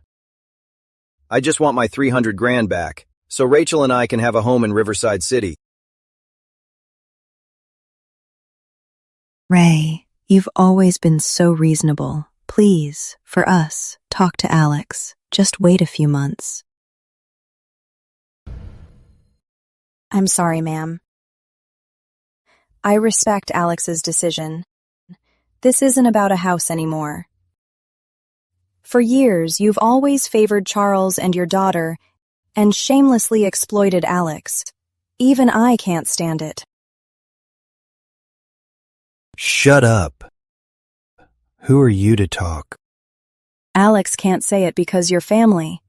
I just want my 300 grand back, so Rachel and I can have a home in Riverside City. Ray, you've always been so reasonable. Please, for us, talk to Alex. Just wait a few months. I'm sorry, ma'am. I respect Alex's decision. This isn't about a house anymore. For years, you've always favored Charles and your daughter and shamelessly exploited Alex. Even I can't stand it. Shut up. Who are you to talk? Alex can't say it because you're family.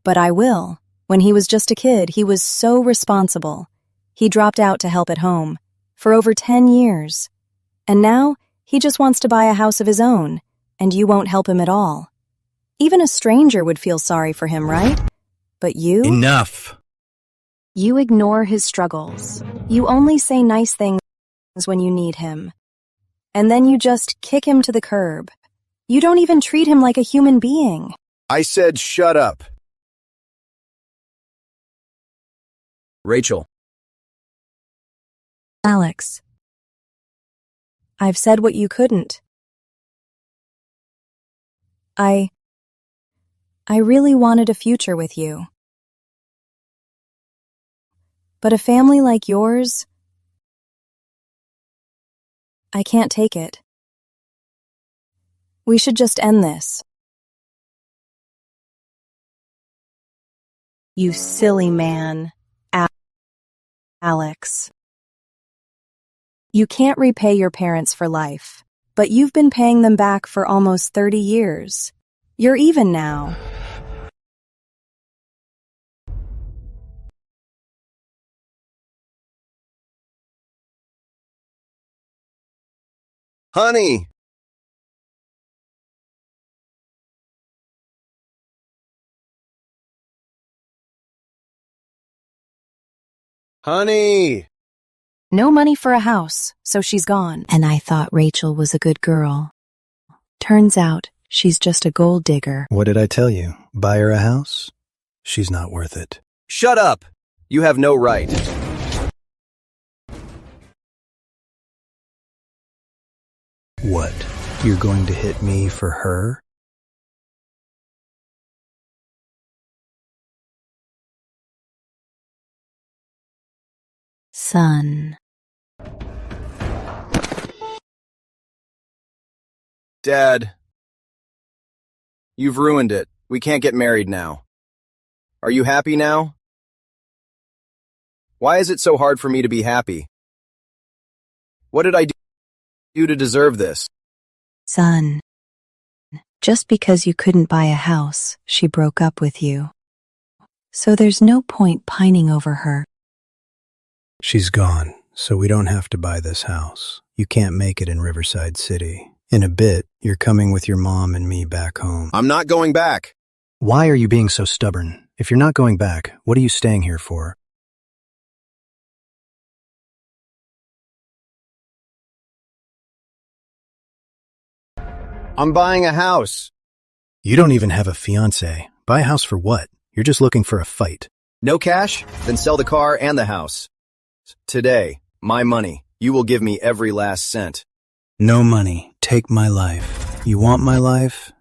But I will. When he was just a kid, he was so responsible. He dropped out to help at home for over 10 years. And now, he just wants to buy a house of his own, and you won't help him at all. Even a stranger would feel sorry for him, right? But you? Enough! You ignore his struggles. You only say nice things when you need him. And then you just kick him to the curb. You don't even treat him like a human being. I said shut up. Rachel. Alex. I've said what you couldn't. I really wanted a future with you. But a family like yours, I can't take it. We should just end this. You silly man, Alex. You can't repay your parents for life, but you've been paying them back for almost 30 years. You're even now. Honey! Honey! No money for a house, so she's gone. And I thought Rachel was a good girl. Turns out, she's just a gold digger. What did I tell you? Buy her a house? She's not worth it. Shut up! You have no right. What? You're going to hit me for her? Son. Dad. You've ruined it. We can't get married now. Are you happy now? Why is it so hard for me to be happy? What did I do to deserve this? Son. Just because you couldn't buy a house, she broke up with you. So there's no point pining over her. She's gone, so we don't have to buy this house. You can't make it in Riverside City. In a bit, you're coming with your mom and me back home. I'm not going back. Why are you being so stubborn? If you're not going back, what are you staying here for? I'm buying a house. You don't even have a fiancé. Buy a house for what? You're just looking for a fight. No cash? Then sell the car and the house. Today, my money. You will give me every last cent. No money. Take my life. You want my life?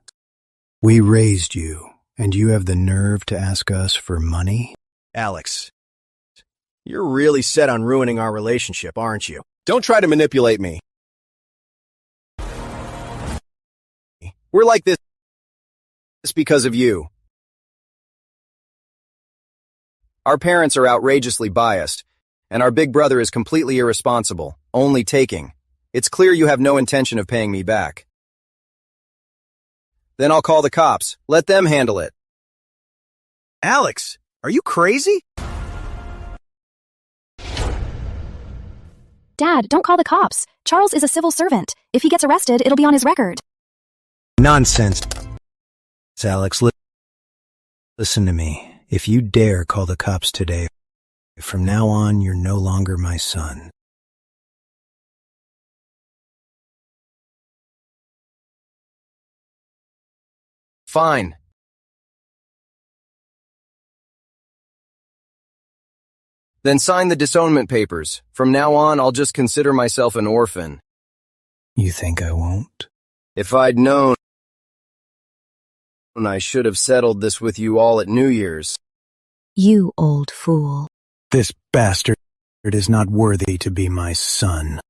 We raised you, and you have the nerve to ask us for money? Alex, you're really set on ruining our relationship, aren't you? Don't try to manipulate me. We're like this because of you. Our parents are outrageously biased, and our big brother is completely irresponsible, only taking. It's clear you have no intention of paying me back. Then I'll call the cops. Let them handle it. Alex, are you crazy? Dad, don't call the cops. Charles is a civil servant. If he gets arrested, it'll be on his record. Nonsense. Alex, listen to me. If you dare call the cops today, from now on, you're no longer my son. Fine. Then sign the disownment papers. From now on, I'll just consider myself an orphan. You think I won't? If I'd known I should have settled this with you all at New Year's. You old fool. This bastard is not worthy to be my son.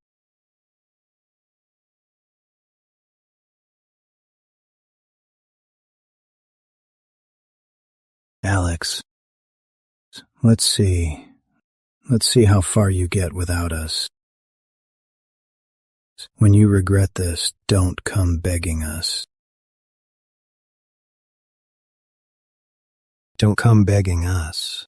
Alex, let's see. Let's see how far you get without us. When you regret this, don't come begging us. Don't come begging us.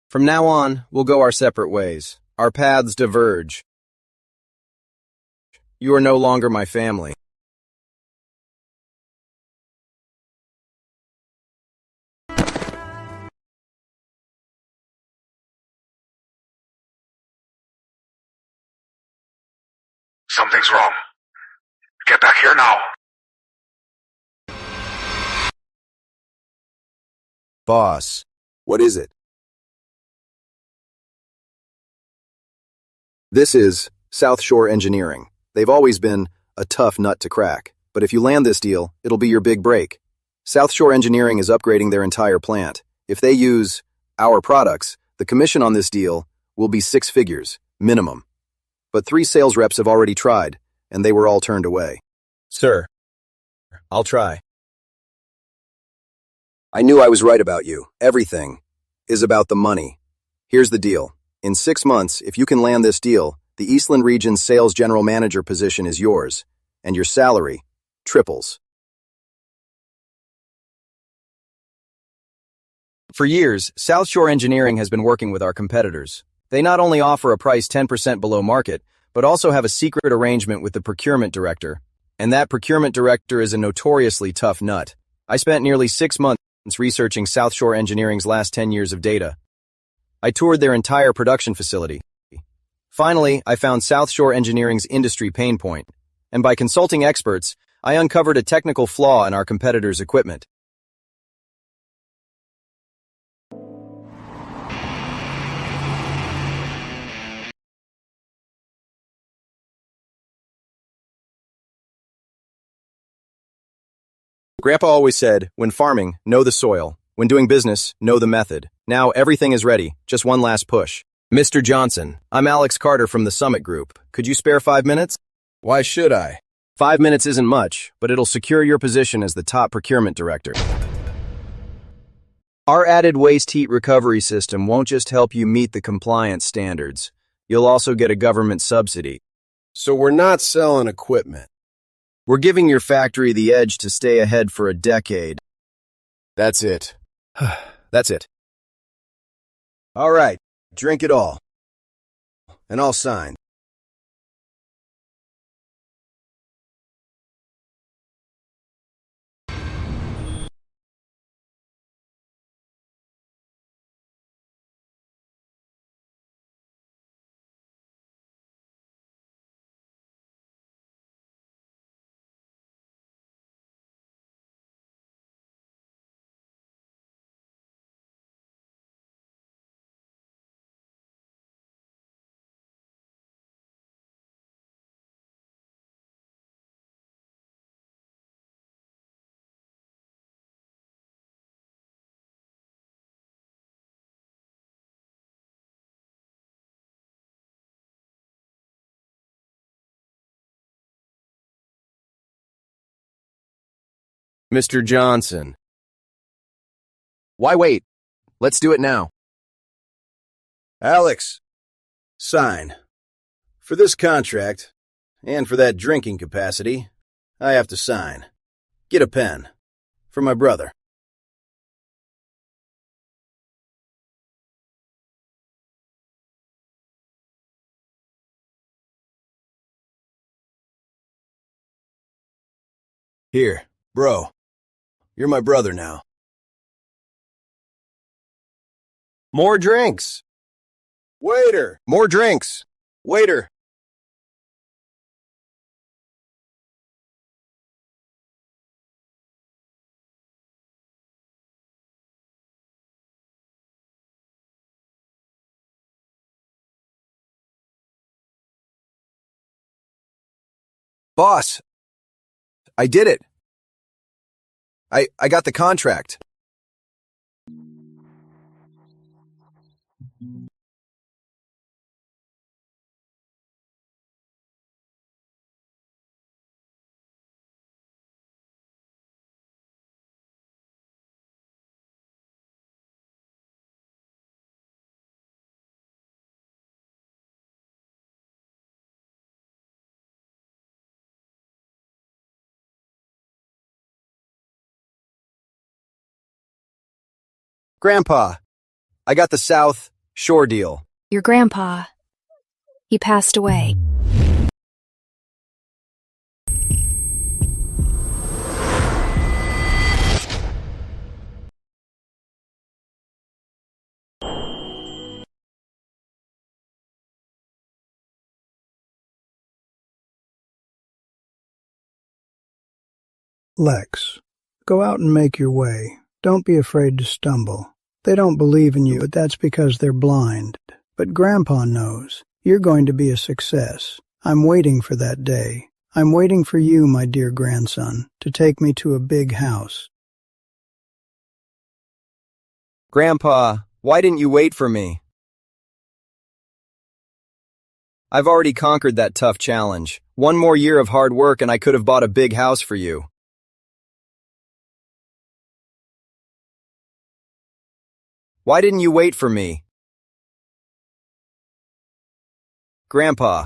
From now on, we'll go our separate ways. Our paths diverge. You are no longer my family. Something's wrong. Get back here now. Boss, what is it? This is South Shore Engineering. They've always been a tough nut to crack, but if you land this deal, it'll be your big break. South Shore Engineering is upgrading their entire plant. If they use our products, the commission on this deal will be 6 figures, minimum. But 3 sales reps have already tried, and they were all turned away. Sir, I'll try. I knew I was right about you. Everything is about the money. Here's the deal. In 6 months, if you can land this deal, the Eastland Region's sales general manager position is yours, and your salary triples. For years, South Shore Engineering has been working with our competitors. They not only offer a price 10% below market, but also have a secret arrangement with the procurement director. And that procurement director is a notoriously tough nut. I spent nearly 6 months researching South Shore Engineering's last 10 years of data. I toured their entire production facility. Finally, I found South Shore Engineering's industry pain point, and by consulting experts, I uncovered a technical flaw in our competitors' equipment. Grandpa always said, when farming, know the soil. When doing business, know the method. Now everything is ready. Just one last push. Mr. Johnson, I'm Alex Carter from the Summit Group. Could you spare 5 minutes? Why should I? 5 minutes isn't much, but it'll secure your position as the top procurement director. Our added waste heat recovery system won't just help you meet the compliance standards. You'll also get a government subsidy. So we're not selling equipment. We're giving your factory the edge to stay ahead for a decade. That's it. That's it. All right, drink it all. And I'll sign. Mr. Johnson. Why wait? Let's do it now. Alex, sign. For this contract, and for that drinking capacity, I have to sign. Get a pen. For my brother. Here, bro. You're my brother now. More drinks. Waiter! More drinks. Waiter! Boss, I did it. I got the contract. Grandpa, I got the South Shore deal. Your grandpa, he passed away. Lex, go out and make your way. Don't be afraid to stumble. They don't believe in you, but that's because they're blind. But Grandpa knows. You're going to be a success. I'm waiting for that day. I'm waiting for you, my dear grandson, to take me to a big house. Grandpa, why didn't you wait for me? I've already conquered that tough challenge. One more year of hard work and I could have bought a big house for you. Why didn't you wait for me? Grandpa.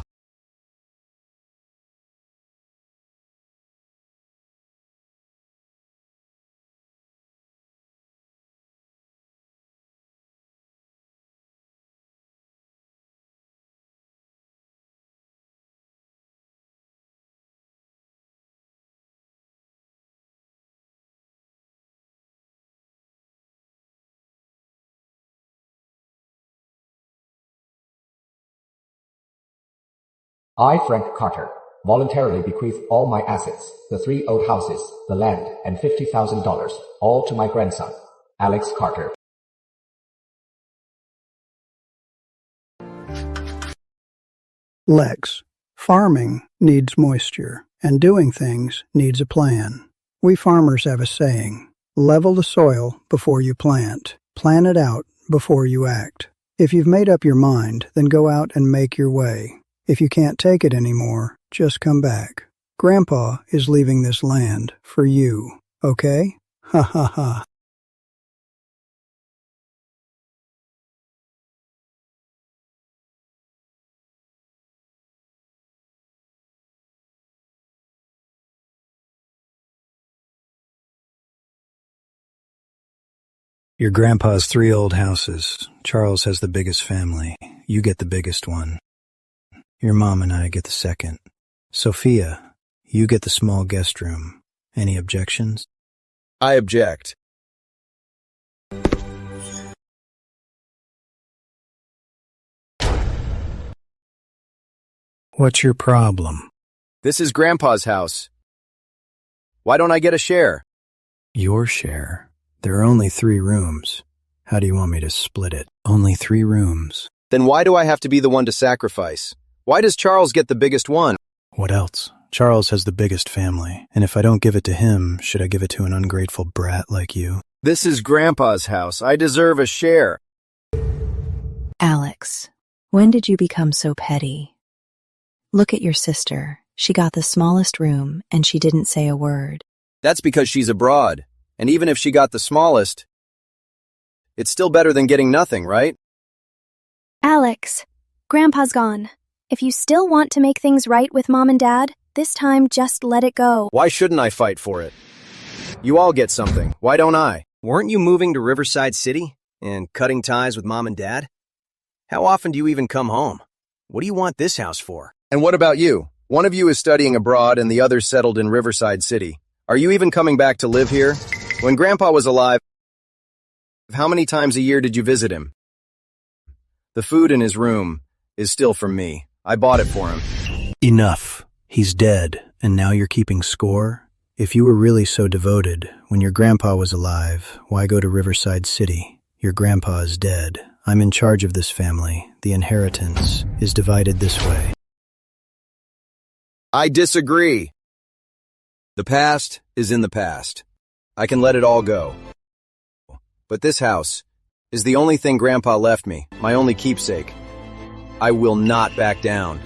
I, Frank Carter, voluntarily bequeath all my assets, the 3 old houses, the land, and $50,000, all to my grandson, Alex Carter. Lex, farming needs moisture, and doing things needs a plan. We farmers have a saying, level the soil before you plant. Plan it out before you act. If you've made up your mind, then go out and make your way. If you can't take it anymore, just come back. Grandpa is leaving this land for you, okay? Ha ha ha. Your grandpa's 3 old houses. Charles has the biggest family. You get the biggest one. Your mom and I get the second. Sophia, you get the small guest room. Any objections? I object. What's your problem? This is Grandpa's house. Why don't I get a share? Your share? There are only 3 rooms. How do you want me to split it? Only 3 rooms. Then why do I have to be the one to sacrifice? Why does Charles get the biggest one? What else? Charles has the biggest family, and if I don't give it to him, should I give it to an ungrateful brat like you? This is Grandpa's house. I deserve a share. Alex, when did you become so petty? Look at your sister. She got the smallest room, and she didn't say a word. That's because she's abroad. And even if she got the smallest, it's still better than getting nothing, right? Alex, Grandpa's gone. If you still want to make things right with Mom and Dad, this time just let it go. Why shouldn't I fight for it? You all get something. Why don't I? Weren't you moving to Riverside City and cutting ties with Mom and Dad? How often do you even come home? What do you want this house for? And what about you? One of you is studying abroad and the other settled in Riverside City. Are you even coming back to live here? When Grandpa was alive, how many times a year did you visit him? The food in his room is still from me. I bought it for him. Enough. He's dead, and now you're keeping score? If you were really so devoted, when your grandpa was alive, why go to Riverside City? Your grandpa is dead. I'm in charge of this family. The inheritance is divided this way. I disagree. The past is in the past. I can let it all go. But this house is the only thing Grandpa left me, my only keepsake. I will not back down.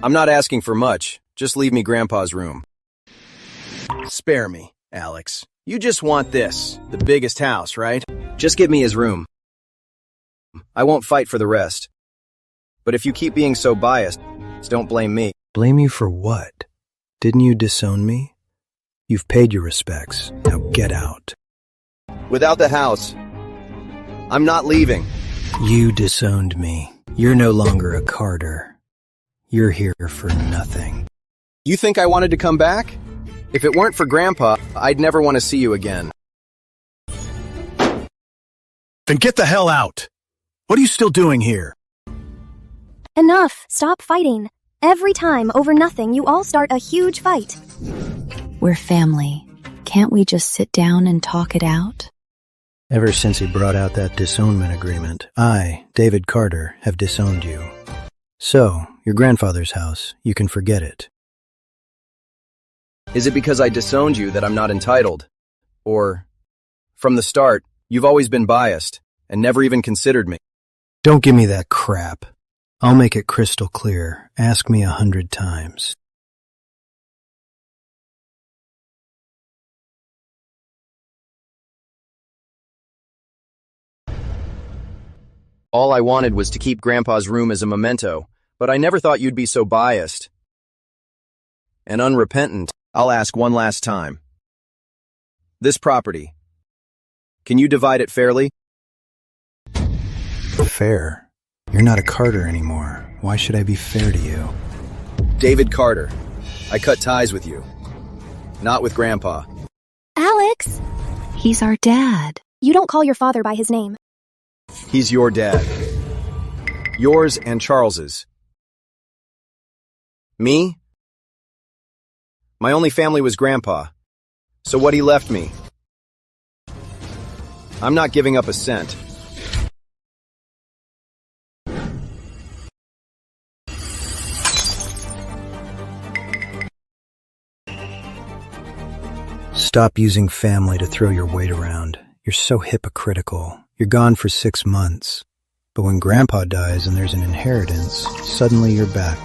I'm not asking for much. Just leave me Grandpa's room. Spare me, Alex. You just want this, the biggest house, right? Just give me his room. I won't fight for the rest. But if you keep being so biased, don't blame me. Blame you for what? Didn't you disown me? You've paid your respects. Now get out. Without the house, I'm not leaving. You disowned me. You're no longer a Carter. You're here for nothing. You think I wanted to come back? If it weren't for Grandpa, I'd never want to see you again. Then get the hell out! What are you still doing here? Enough! Stop fighting. Every time, over nothing, you all start a huge fight. We're family. Can't we just sit down and talk it out? Ever since he brought out that disownment agreement, I, David Carter, have disowned you. So, your grandfather's house, you can forget it. Is it because I disowned you that I'm not entitled? Or, from the start, you've always been biased and never even considered me? Don't give me that crap. I'll make it crystal clear. Ask me 100 times. All I wanted was to keep Grandpa's room as a memento, but I never thought you'd be so biased and unrepentant. I'll ask one last time. This property, can you divide it fairly? Fair? You're not a Carter anymore. Why should I be fair to you? David Carter, I cut ties with you, not with Grandpa. Alex! He's our dad. You don't call your father by his name. He's your dad. Yours and Charles's. Me? My only family was Grandpa, so what he left me. I'm not giving up a cent. Stop using family to throw your weight around. You're so hypocritical. You're gone for 6 months. But when Grandpa dies and there's an inheritance, suddenly you're back.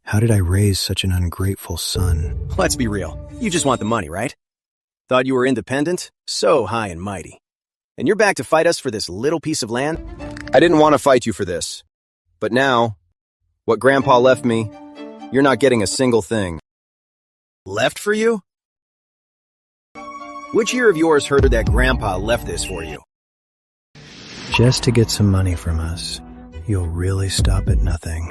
How did I raise such an ungrateful son? Let's be real. You just want the money, right? Thought you were independent? So high and mighty. And you're back to fight us for this little piece of land? I didn't want to fight you for this. But now, what Grandpa left me, you're not getting a single thing. Left for you? Which ear of yours heard that Grandpa left this for you? Just to get some money from us. You'll really stop at nothing.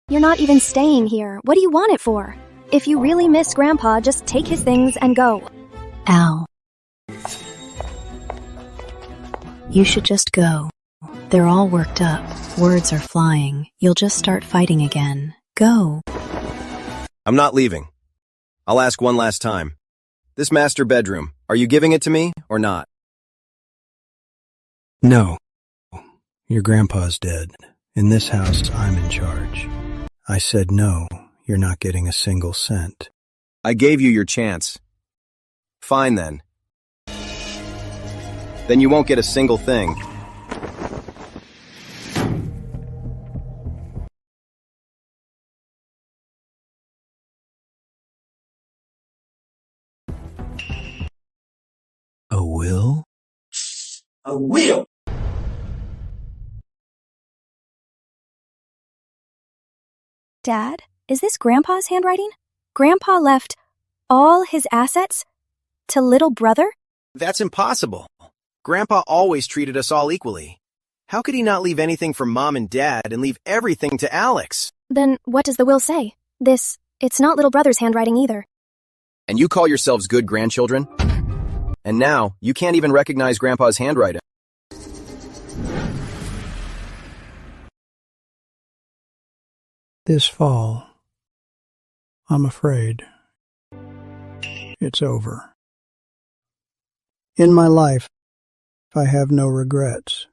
You're not even staying here. What do you want it for? If you really miss Grandpa, just take his things and go. Al. You should just go. They're all worked up. Words are flying. You'll just start fighting again. Go. I'm not leaving. I'll ask one last time. This master bedroom, are you giving it to me or not? No. Your grandpa's dead. In this house, I'm in charge. I said no, you're not getting a single cent. I gave you your chance. Fine then. Then you won't get a single thing. A will? A will? Dad, is this Grandpa's handwriting? Grandpa left all his assets to little brother? That's impossible. Grandpa always treated us all equally. How could he not leave anything for Mom and Dad and leave everything to Alex? Then what does the will say? It's not little brother's handwriting either. And you call yourselves good grandchildren? And now, you can't even recognize Grandpa's handwriting. This fall, I'm afraid it's over. In my life, I have no regrets.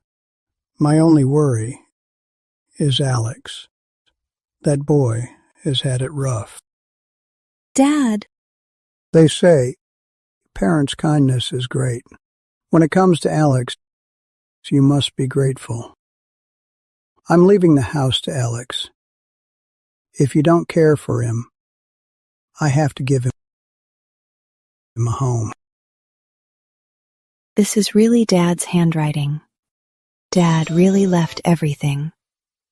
My only worry is Alex. That boy has had it rough. Dad. They say parents' kindness is great. When it comes to Alex, you must be grateful. I'm leaving the house to Alex. If you don't care for him, I have to give him a home. This is really Dad's handwriting. Dad really left everything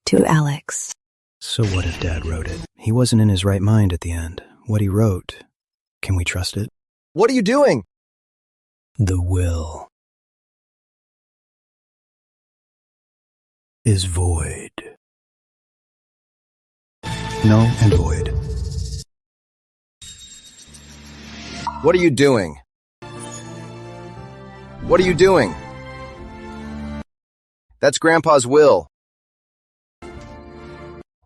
to Alex. So what if Dad wrote it? He wasn't in his right mind at the end. What he wrote, can we trust it? What are you doing? The will is void. Null and void. What are you doing? What are you doing? That's Grandpa's will.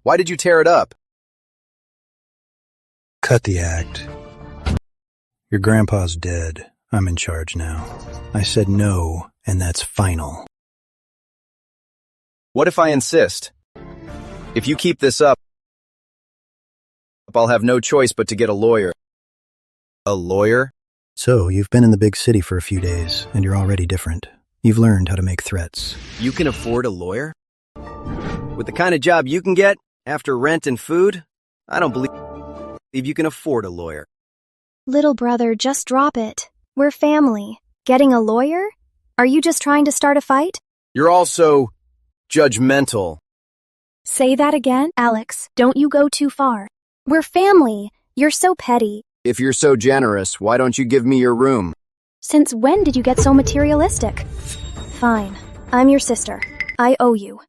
Why did you tear it up? Cut the act. Your grandpa's dead. I'm in charge now. I said no, and that's final. What if I insist? If you keep this up, I'll have no choice but to get a lawyer. A lawyer? So, you've been in the big city for a few days, and you're already different. You've learned how to make threats. You can afford a lawyer? With the kind of job you can get, after rent and food, I don't believe you can afford a lawyer. Little brother, just drop it. We're family. Getting a lawyer? Are you just trying to start a fight? You're also judgmental. Say that again, Alex. Don't you go too far. We're family. You're so petty. If you're so generous, why don't you give me your room? Since when did you get so materialistic? Fine. I'm your sister. I owe you.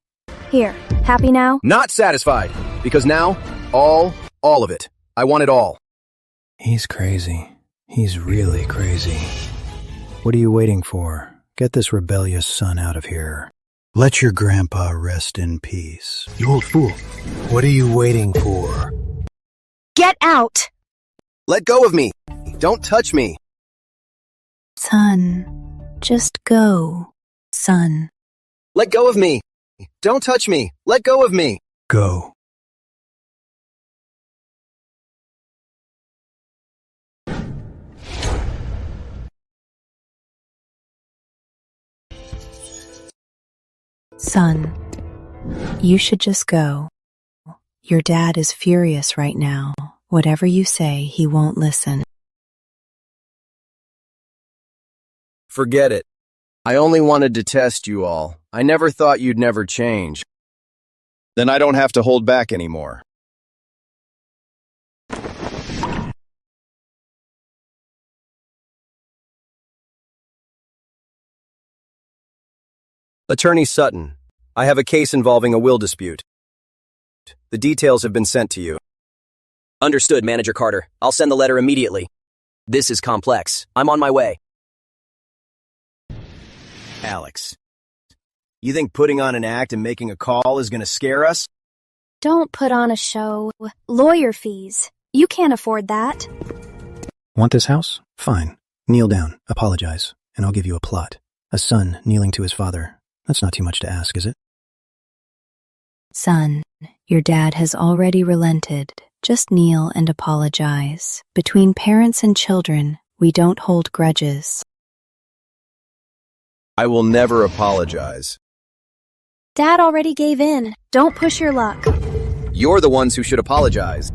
Here, happy now? Not satisfied, because now, all of it. I want it all. He's crazy. He's really crazy. What are you waiting for? Get this rebellious son out of here. Let your grandpa rest in peace. You old fool. What are you waiting for? Get out! Let go of me. Don't touch me. Son, just go, son. Let go of me. Don't touch me. Let go of me. Go. Son, you should just go. Your dad is furious right now. Whatever you say, he won't listen. Forget it. I only wanted to test you all. I never thought you'd never change. Then I don't have to hold back anymore. Attorney Sutton, I have a case involving a will dispute. The details have been sent to you. Understood, Manager Carter. I'll send the letter immediately. This is complex. I'm on my way. Alex, you think putting on an act and making a call is going to scare us? Don't put on a show. Lawyer fees. You can't afford that. Want this house? Fine. Kneel down, apologize, and I'll give you a plot. A son kneeling to his father. That's not too much to ask, is it? Son, your dad has already relented. Just kneel and apologize. Between parents and children, we don't hold grudges. I will never apologize. Dad already gave in. Don't push your luck. You're the ones who should apologize.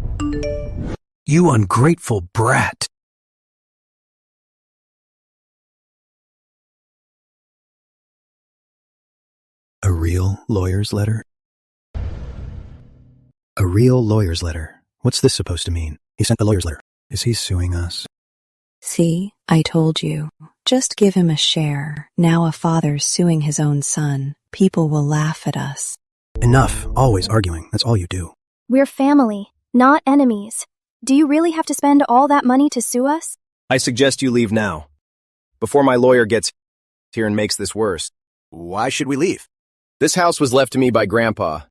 You ungrateful brat. A real lawyer's letter? A real lawyer's letter. What's this supposed to mean? He sent the lawyer's letter. Is he suing us? See, I told you. Just give him a share. Now a father's suing his own son. People will laugh at us. Enough. Always arguing. That's all you do. We're family, not enemies. Do you really have to spend all that money to sue us? I suggest you leave now, before my lawyer gets here and makes this worse. Why should we leave? This house was left to me by Grandpa.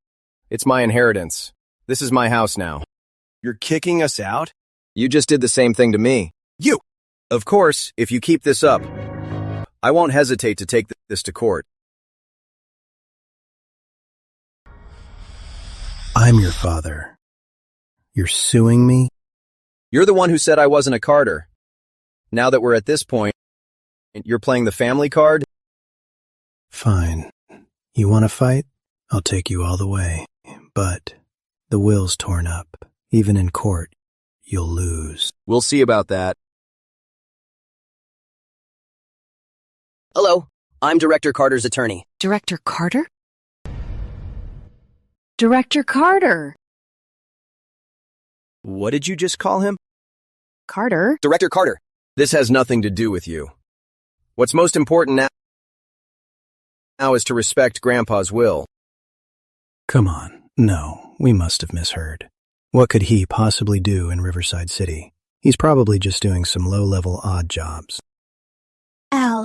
It's my inheritance. This is my house now. You're kicking us out? You just did the same thing to me. You! Of course, if you keep this up, I won't hesitate to take this to court. I'm your father. You're suing me? You're the one who said I wasn't a Carter. Now that we're at this point, you're playing the family card? Fine. You want to fight? I'll take you all the way. But the will's torn up. Even in court, you'll lose. We'll see about that. Hello, I'm Director Carter's attorney. Director Carter? Director Carter! What did you just call him? Carter? Director Carter. This has nothing to do with you. What's most important now is to respect Grandpa's will. Come on. No, we must have misheard. What could he possibly do in Riverside City? He's probably just doing some low-level odd jobs. Al,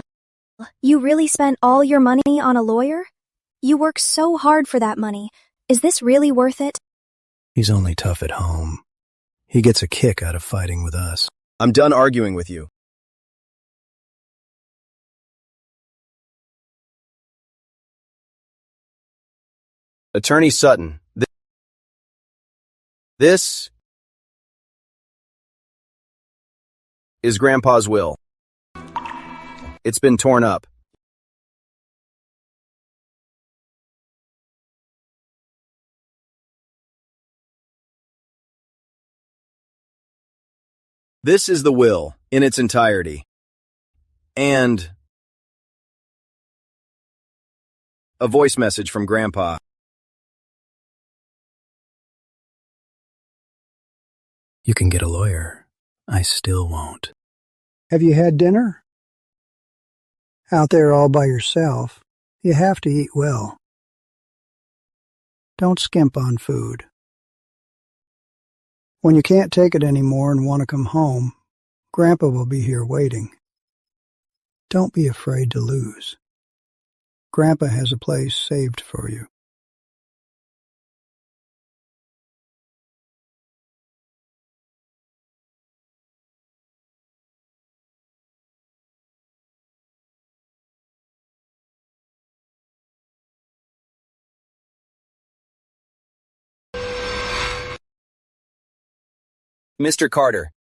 you really spent all your money on a lawyer? You work so hard for that money. Is this really worth it? He's only tough at home. He gets a kick out of fighting with us. I'm done arguing with you. Attorney Sutton, this is Grandpa's will. It's been torn up. This is the will in its entirety. And a voice message from Grandpa. You can get a lawyer. I still won't. Have you had dinner? Out there all by yourself, you have to eat well. Don't skimp on food. When you can't take it anymore and want to come home, Grandpa will be here waiting. Don't be afraid to lose. Grandpa has a place saved for you. Mr. Carter,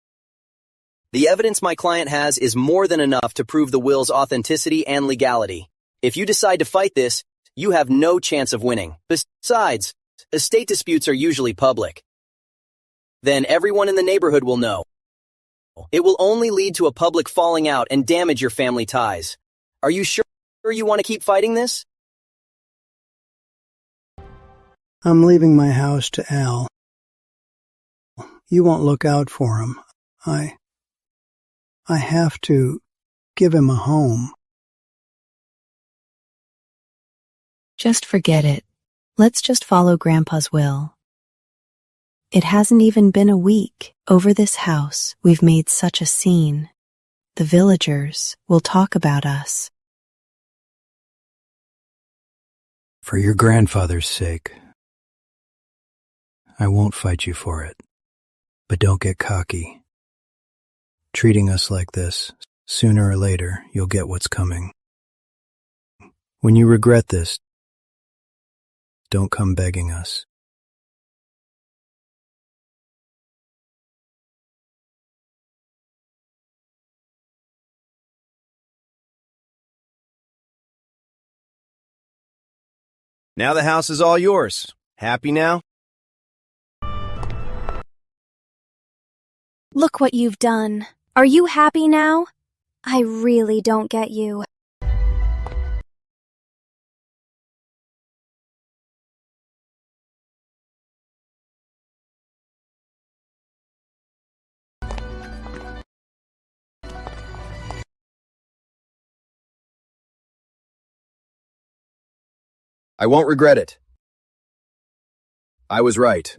the evidence my client has is more than enough to prove the will's authenticity and legality. If you decide to fight this, you have no chance of winning. Besides, estate disputes are usually public. Then everyone in the neighborhood will know. It will only lead to a public falling out and damage your family ties. Are you sure you want to keep fighting this? I'm leaving my house to Al. You won't look out for him. I have to give him a home. Just forget it. Let's just follow Grandpa's will. It hasn't even been a week. Over this house, we've made such a scene. The villagers will talk about us. For your grandfather's sake, I won't fight you for it. But don't get cocky. Treating us like this, sooner or later, you'll get what's coming. When you regret this, don't come begging us. Now the house is all yours. Happy now? Look what you've done. Are you happy now? I really don't get you. I won't regret it. I was right.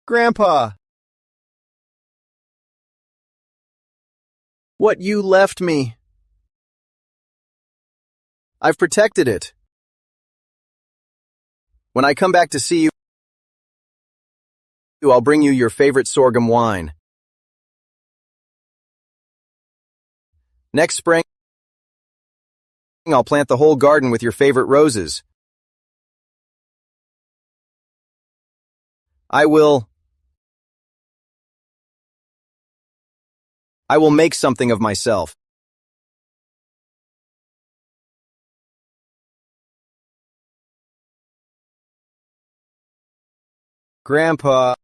Grandpa! What you left me. I've protected it. When I come back to see you, I'll bring you your favorite sorghum wine. Next spring, I'll plant the whole garden with your favorite roses. I will make something of myself. Grandpa.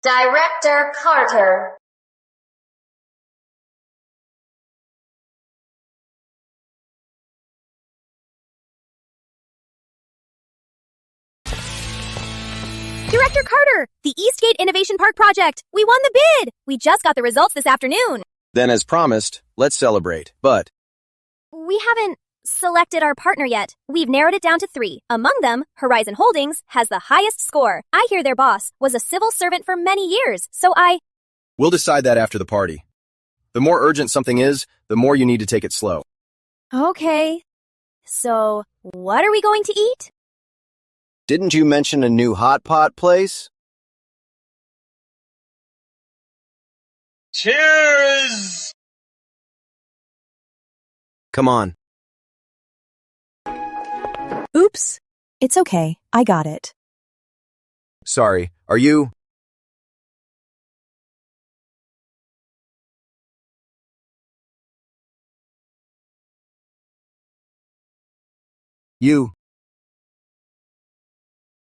Director Carter. Director Carter! The Eastgate Innovation Park project! We won the bid! We just got the results this afternoon. Then, as promised, let's celebrate. But We haven't selected our partner yet. We've narrowed it down to 3. Among them, Horizon Holdings has the highest score. I hear their boss was a civil servant for many years, so we'll decide that after the party. The more urgent something is, the more you need to take it slow. Okay. So, what are we going to eat? Didn't you mention a new hot pot place? Cheers! Come on. Oops. It's okay. I got it. Sorry, are you?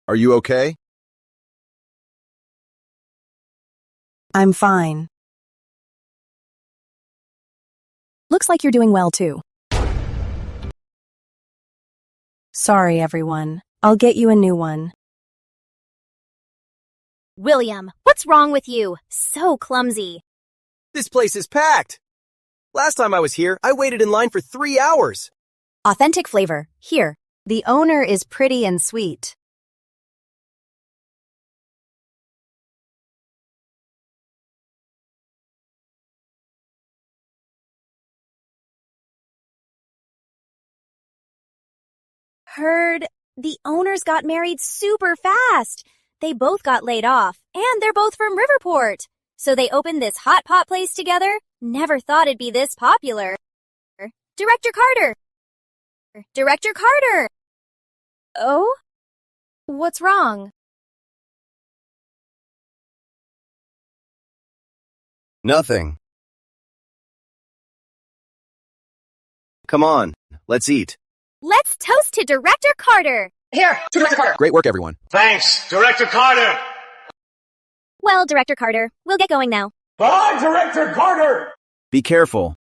Are you okay? I'm fine. Looks like you're doing well, too. Sorry, everyone. I'll get you a new one. William, what's wrong with you? So clumsy. This place is packed. Last time I was here, I waited in line for 3 hours. Authentic flavor. Here. The owner is pretty and sweet. Heard the owners got married super fast. They both got laid off, and they're both from Riverport. So they opened this hot pot place together. Never thought it'd be this popular. Director Carter! Director Carter! Oh? What's wrong? Nothing. Come on, let's eat. Let's toast to Director Carter! Here, to Director Carter. Great work, everyone. Thanks, Director Carter. Well, Director Carter, we'll get going now. Bye, Director Carter. Be careful.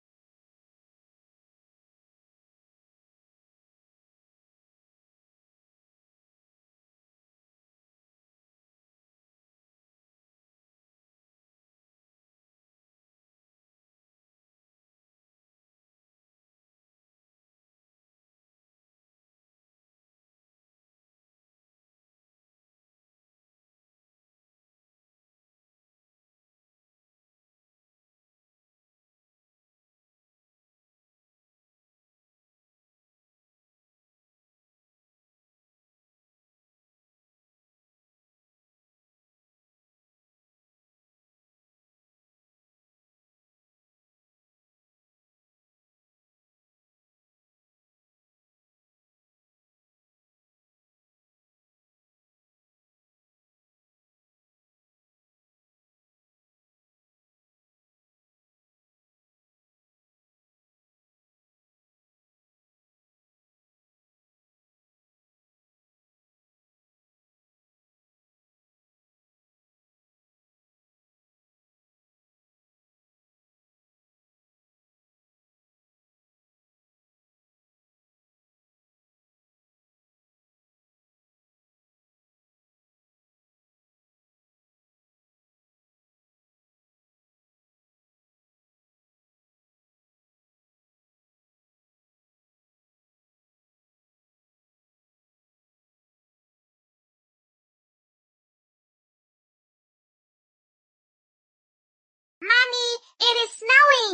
It is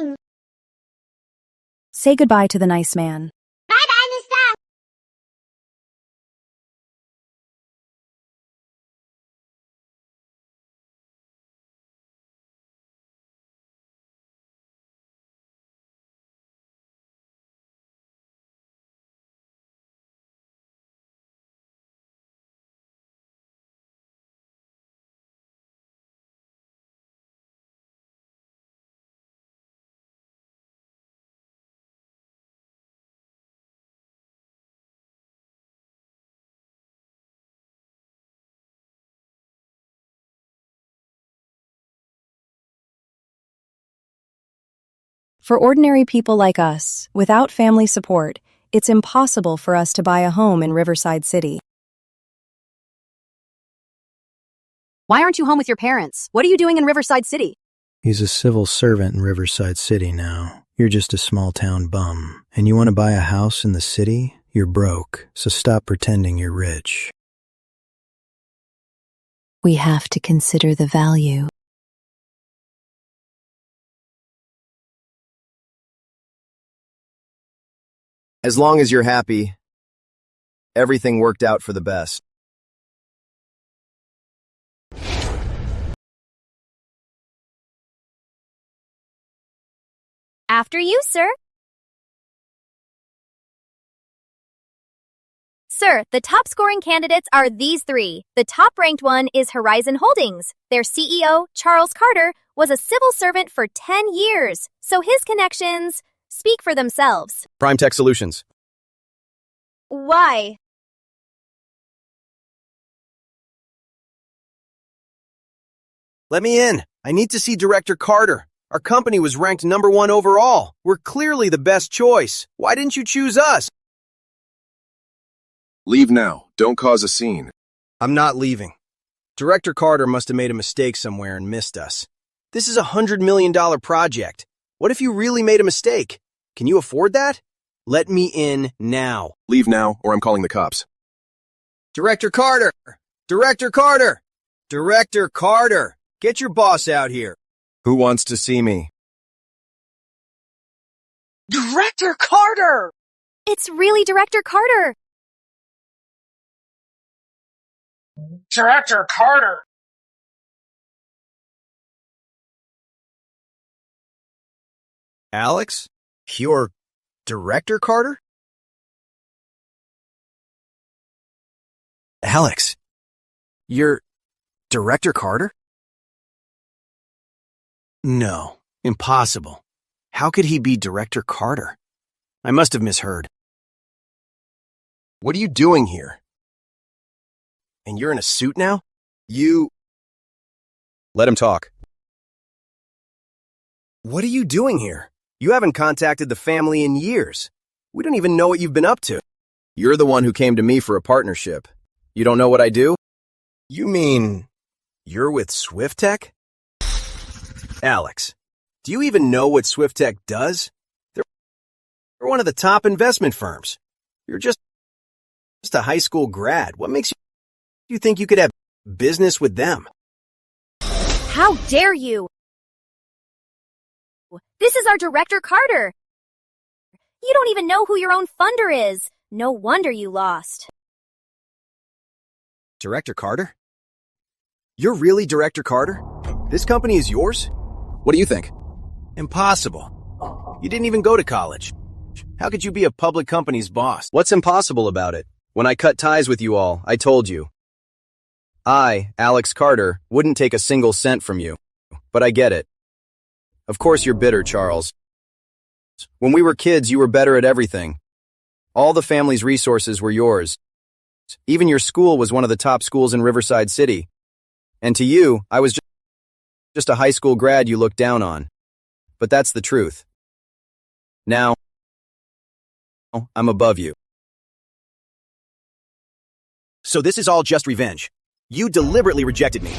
snowing! Say goodbye to the nice man. Bye-bye, Mister! For ordinary people like us, without family support, it's impossible for us to buy a home in Riverside City. Why aren't you home with your parents? What are you doing in Riverside City? He's a civil servant in Riverside City now. You're just a small-town bum. And you want to buy a house in the city? You're broke, so stop pretending you're rich. We have to consider the value. As long as you're happy, everything worked out for the best. After you, sir. Sir, the top scoring candidates are these three. The top ranked one is Horizon Holdings. Their CEO, Charles Carter, was a civil servant for 10 years, so his connections speak for themselves. Prime Tech Solutions. Why? Let me in. I need to see Director Carter. Our company was ranked #1 overall. We're clearly the best choice. Why didn't you choose us? Leave now. Don't cause a scene. I'm not leaving. Director Carter must have made a mistake somewhere and missed us. This is a $100 million project. What if you really made a mistake? Can you afford that? Let me in now. Leave now, or I'm calling the cops. Director Carter! Director Carter! Director Carter! Get your boss out here. Who wants to see me? Director Carter! It's really Director Carter. Director Carter! Alex? You're Director Carter? Alex, you're Director Carter? No, impossible. How could he be Director Carter? I must have misheard. What are you doing here? And you're in a suit now? You... Let him talk. What are you doing here? You haven't contacted the family in years. We don't even know what you've been up to. You're the one who came to me for a partnership. You don't know what I do? You mean you're with SwiftTech? Alex, do you even know what SwiftTech does? They're one of the top investment firms. You're just a high school grad. What makes you think you could have business with them? How dare you? This is our Director Carter. You don't even know who your own funder is. No wonder you lost. Director Carter? You're really Director Carter? This company is yours? What do you think? Impossible. You didn't even go to college. How could you be a public company's boss? What's impossible about it? When I cut ties with you all, I told you. I, Alex Carter, wouldn't take a single cent from you. But I get it. Of course you're bitter, Charles. When we were kids, you were better at everything. All the family's resources were yours. Even your school was one of the top schools in Riverside City. And to you, I was just a high school grad you looked down on. But that's the truth. Now, I'm above you. So this is all just revenge. You deliberately rejected me.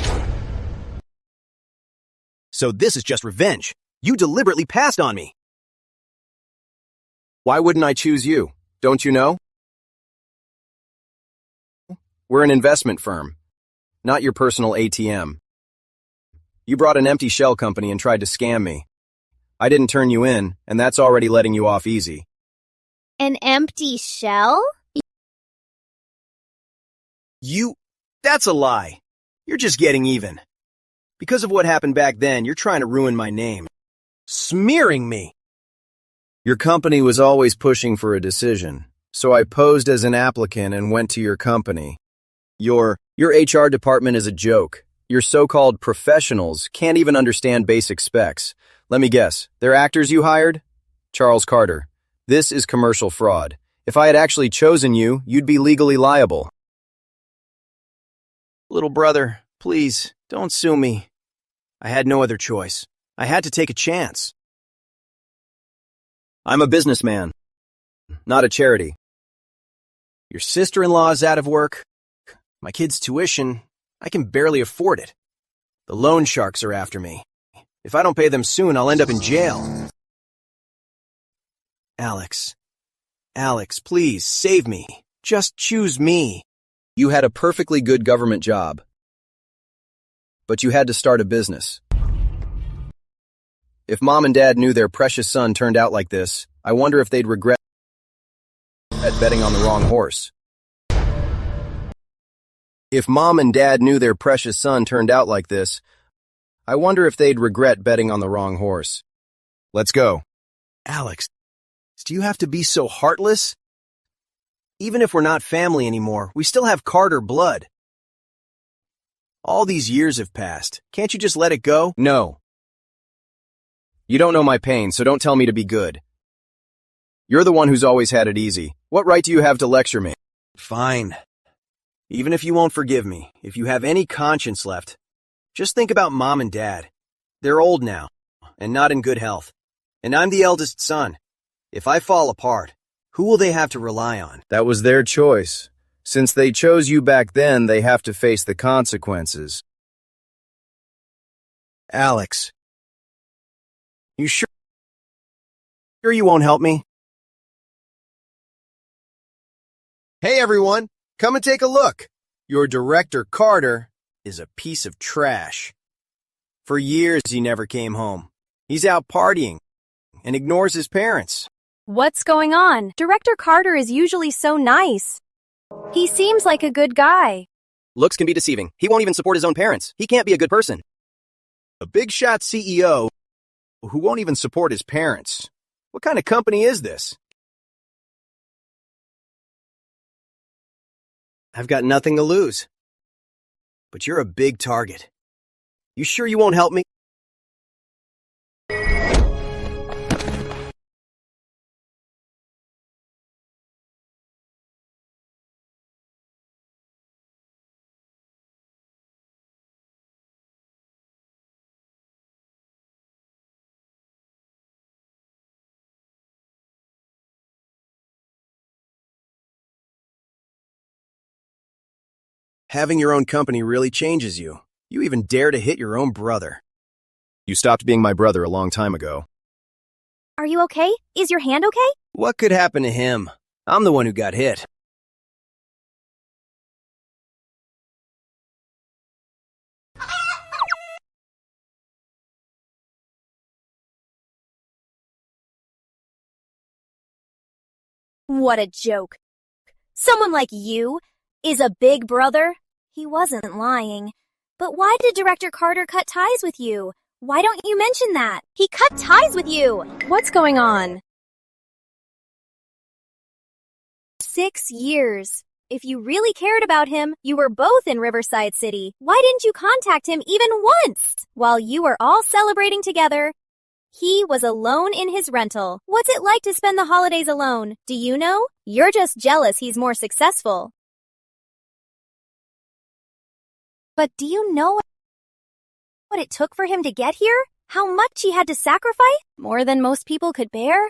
So this is just revenge. You deliberately passed on me. Why wouldn't I choose you? Don't you know? We're an investment firm, not your personal ATM. You brought an empty shell company and tried to scam me. I didn't turn you in, and that's already letting you off easy. An empty shell? That's a lie. You're just getting even. Because of what happened back then, you're trying to ruin my name. Smearing me. Your company was always pushing for a decision, so I posed as an applicant and went to your company. Your HR department is a joke. Your so-called professionals can't even understand basic specs. Let me guess, they're actors you hired? Charles Carter, this is commercial fraud. If I had actually chosen you, you'd be legally liable. Little brother, please, don't sue me. I had no other choice. I had to take a chance. I'm a businessman, not a charity. Your sister-in-law is out of work. My kid's tuition, I can barely afford it. The loan sharks are after me. If I don't pay them soon, I'll end up in jail. Alex, please, save me. Just choose me. You had a perfectly good government job, but you had to start a business. If Mom and Dad knew their precious son turned out like this, I wonder if they'd regret betting on the wrong horse. If Mom and Dad knew their precious son turned out like this, I wonder if they'd regret betting on the wrong horse. Let's go. Alex, do you have to be so heartless? Even if we're not family anymore, we still have Carter blood. All these years have passed. Can't you just let it go? No. You don't know my pain, so don't tell me to be good. You're the one who's always had it easy. What right do you have to lecture me? Fine. Even if you won't forgive me, if you have any conscience left, just think about Mom and Dad. They're old now, and not in good health. And I'm the eldest son. If I fall apart, who will they have to rely on? That was their choice. Since they chose you back then, they have to face the consequences. Alex, you sure you won't help me? Hey everyone, come and take a look. Your director, Carter, is a piece of trash. For years, he never came home. He's out partying and ignores his parents. What's going on? Director Carter is usually so nice. He seems like a good guy. Looks can be deceiving. He won't even support his own parents. He can't be a good person. A big shot CEO who won't even support his parents. What kind of company is this? I've got nothing to lose. But you're a big target. You sure you won't help me? Having your own company really changes you. You even dare to hit your own brother. You stopped being my brother a long time ago. Are you okay? Is your hand okay? What could happen to him? I'm the one who got hit. What a joke. Someone like you is a big brother? He wasn't lying. But why did Director Carter cut ties with you? Why don't you mention that? He cut ties with you! What's going on? 6 years. If you really cared about him, you were both in Riverside City. Why didn't you contact him even once? While you were all celebrating together, he was alone in his rental. What's it like to spend the holidays alone? Do you know? You're just jealous he's more successful. But do you know what it took for him to get here? How much he had to sacrifice? More than most people could bear?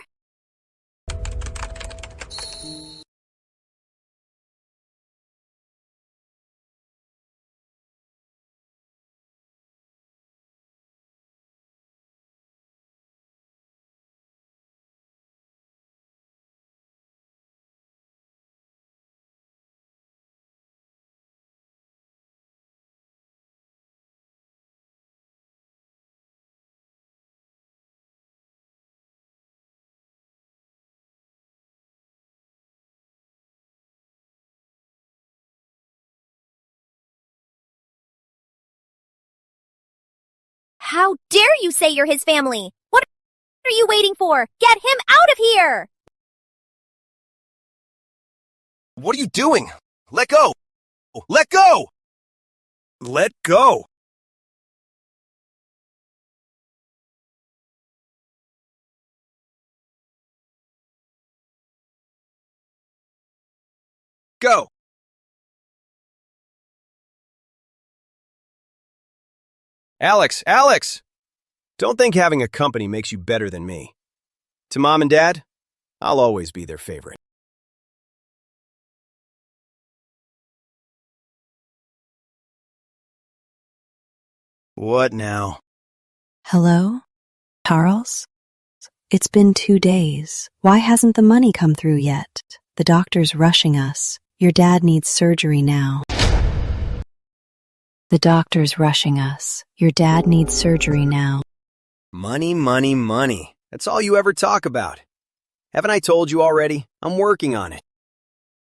How dare you say you're his family? What are you waiting for? Get him out of here! What are you doing? Let go! Let go! Let go! Go! Alex! Don't think having a company makes you better than me. To Mom and Dad, I'll always be their favorite. What now? Hello? Charles? It's been 2 days. Why hasn't the money come through yet? The doctor's rushing us. Your dad needs surgery now. The doctor's rushing us. Your dad needs surgery now. Money. That's all you ever talk about. Haven't I told you already? I'm working on it.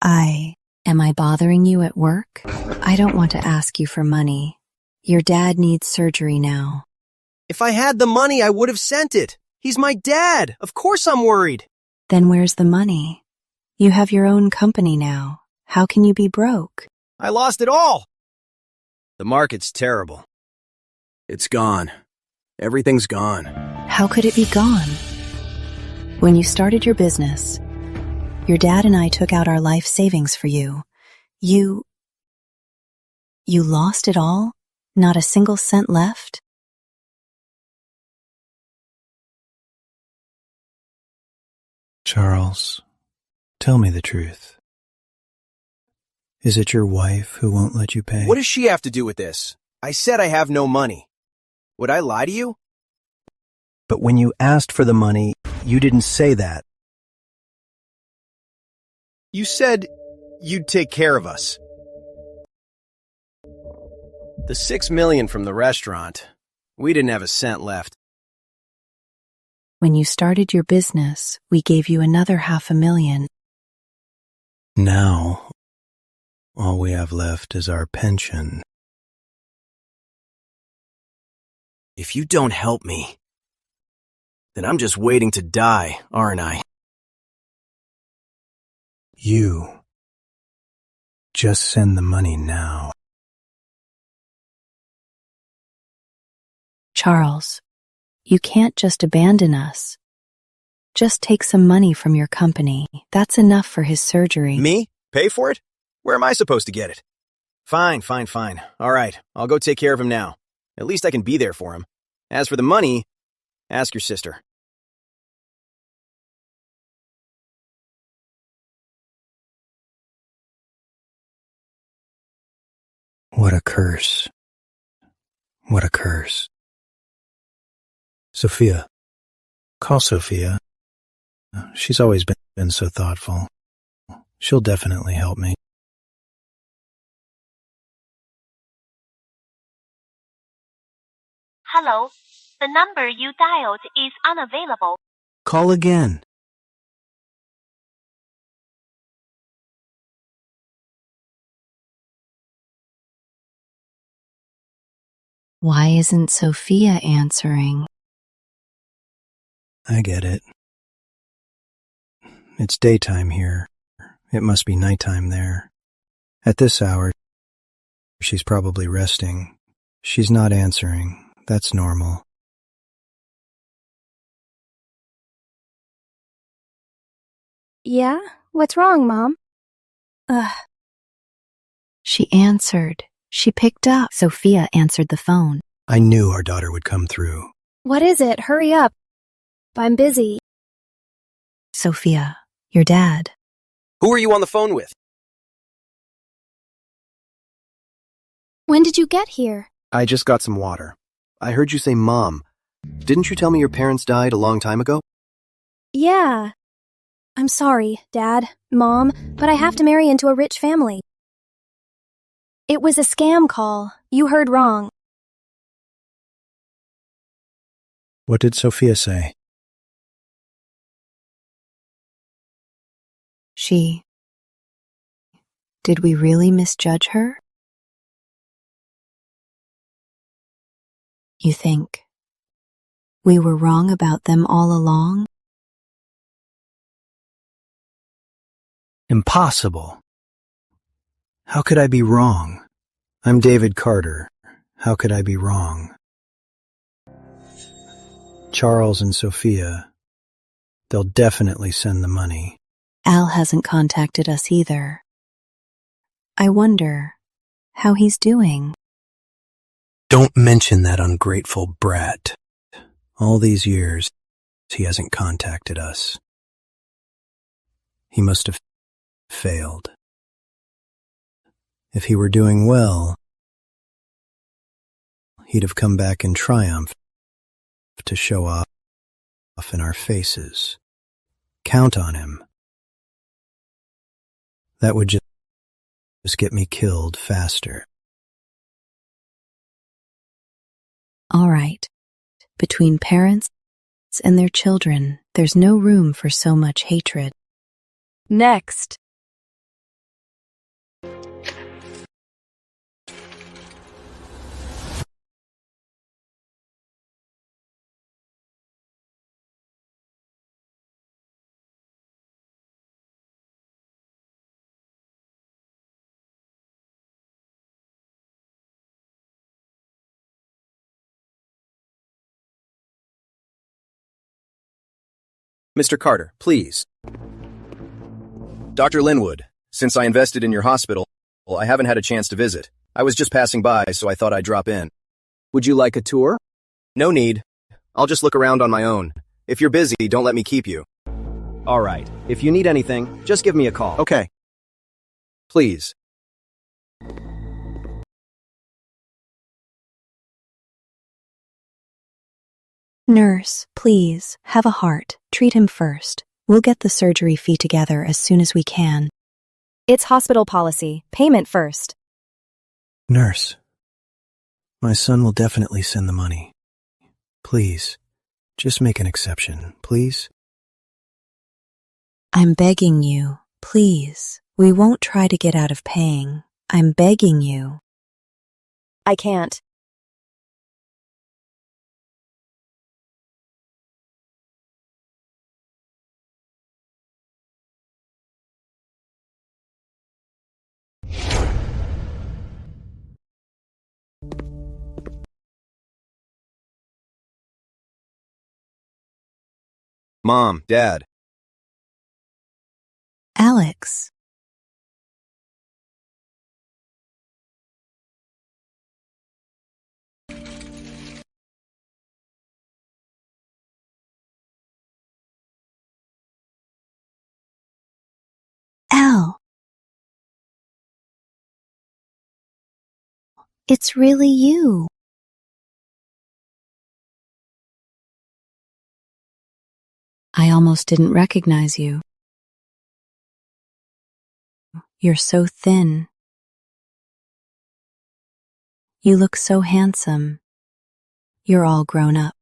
Am I bothering you at work? I don't want to ask you for money. Your dad needs surgery now. If I had the money, I would have sent it. He's my dad. Of course I'm worried. Then where's the money? You have your own company now. How can you be broke? I lost it all. The market's terrible. It's gone. Everything's gone. How could it be gone? When you started your business, your dad and I took out our life savings for you. You lost it all? Not a single cent left? Charles, tell me the truth. Is it your wife who won't let you pay? What does she have to do with this? I said I have no money. Would I lie to you? But when you asked for the money, you didn't say that. You said you'd take care of us. The $6 million from the restaurant, we didn't have a cent left. When you started your business, we gave you another $500,000. Now, all we have left is our pension. If you don't help me, then I'm just waiting to die, aren't I? You. Just send the money now. Charles, you can't just abandon us. Just take some money from your company. That's enough for his surgery. Me? Pay for it? Where am I supposed to get it? Fine. All right, I'll go take care of him now. At least I can be there for him. As for the money, ask your sister. What a curse. What a curse. Sophia. Call Sophia. She's always been so thoughtful. She'll definitely help me. Hello. The number you dialed is unavailable. Call again. Why isn't Sophia answering? I get it. It's daytime here. It must be nighttime there. At this hour, she's probably resting. She's not answering. That's normal. Yeah? What's wrong, Mom? She answered. She picked up. Sophia answered the phone. I knew our daughter would come through. What is it? Hurry up. I'm busy. Sophia, your dad. Who are you on the phone with? When did you get here? I just got some water. I heard you say Mom. Didn't you tell me your parents died a long time ago? Yeah. I'm sorry, Dad, Mom, but I have to marry into a rich family. It was a scam call. You heard wrong. What did Sophia say? Did we really misjudge her? You think We were wrong about them all along? Impossible. How could I be wrong? I'm David Carter. How could I be wrong? Charles and Sophia, they'll definitely send the money. Al hasn't contacted us either. I wonder how he's doing. Don't mention that ungrateful brat. All these years, he hasn't contacted us. He must have failed. If he were doing well, he'd have come back in triumph to show off in our faces. Count on him. That would just get me killed faster. All right. Between parents and their children, there's no room for so much hatred. Next. Mr. Carter, please. Dr. Linwood, since I invested in your hospital, I haven't had a chance to visit. I was just passing by, so I thought I'd drop in. Would you like a tour? No need. I'll just look around on my own. If you're busy, don't let me keep you. All right. If you need anything, just give me a call. Okay. Please. Nurse, please, have a heart. Treat him first. We'll get the surgery fee together as soon as we can. It's hospital policy. Payment first. Nurse, my son will definitely send the money. Please, just make an exception, please. I'm begging you, please. We won't try to get out of paying. I'm begging you. I can't. Mom, Dad. Alex. Al. It's really you. I almost didn't recognize you. You're so thin. You look so handsome. You're all grown up.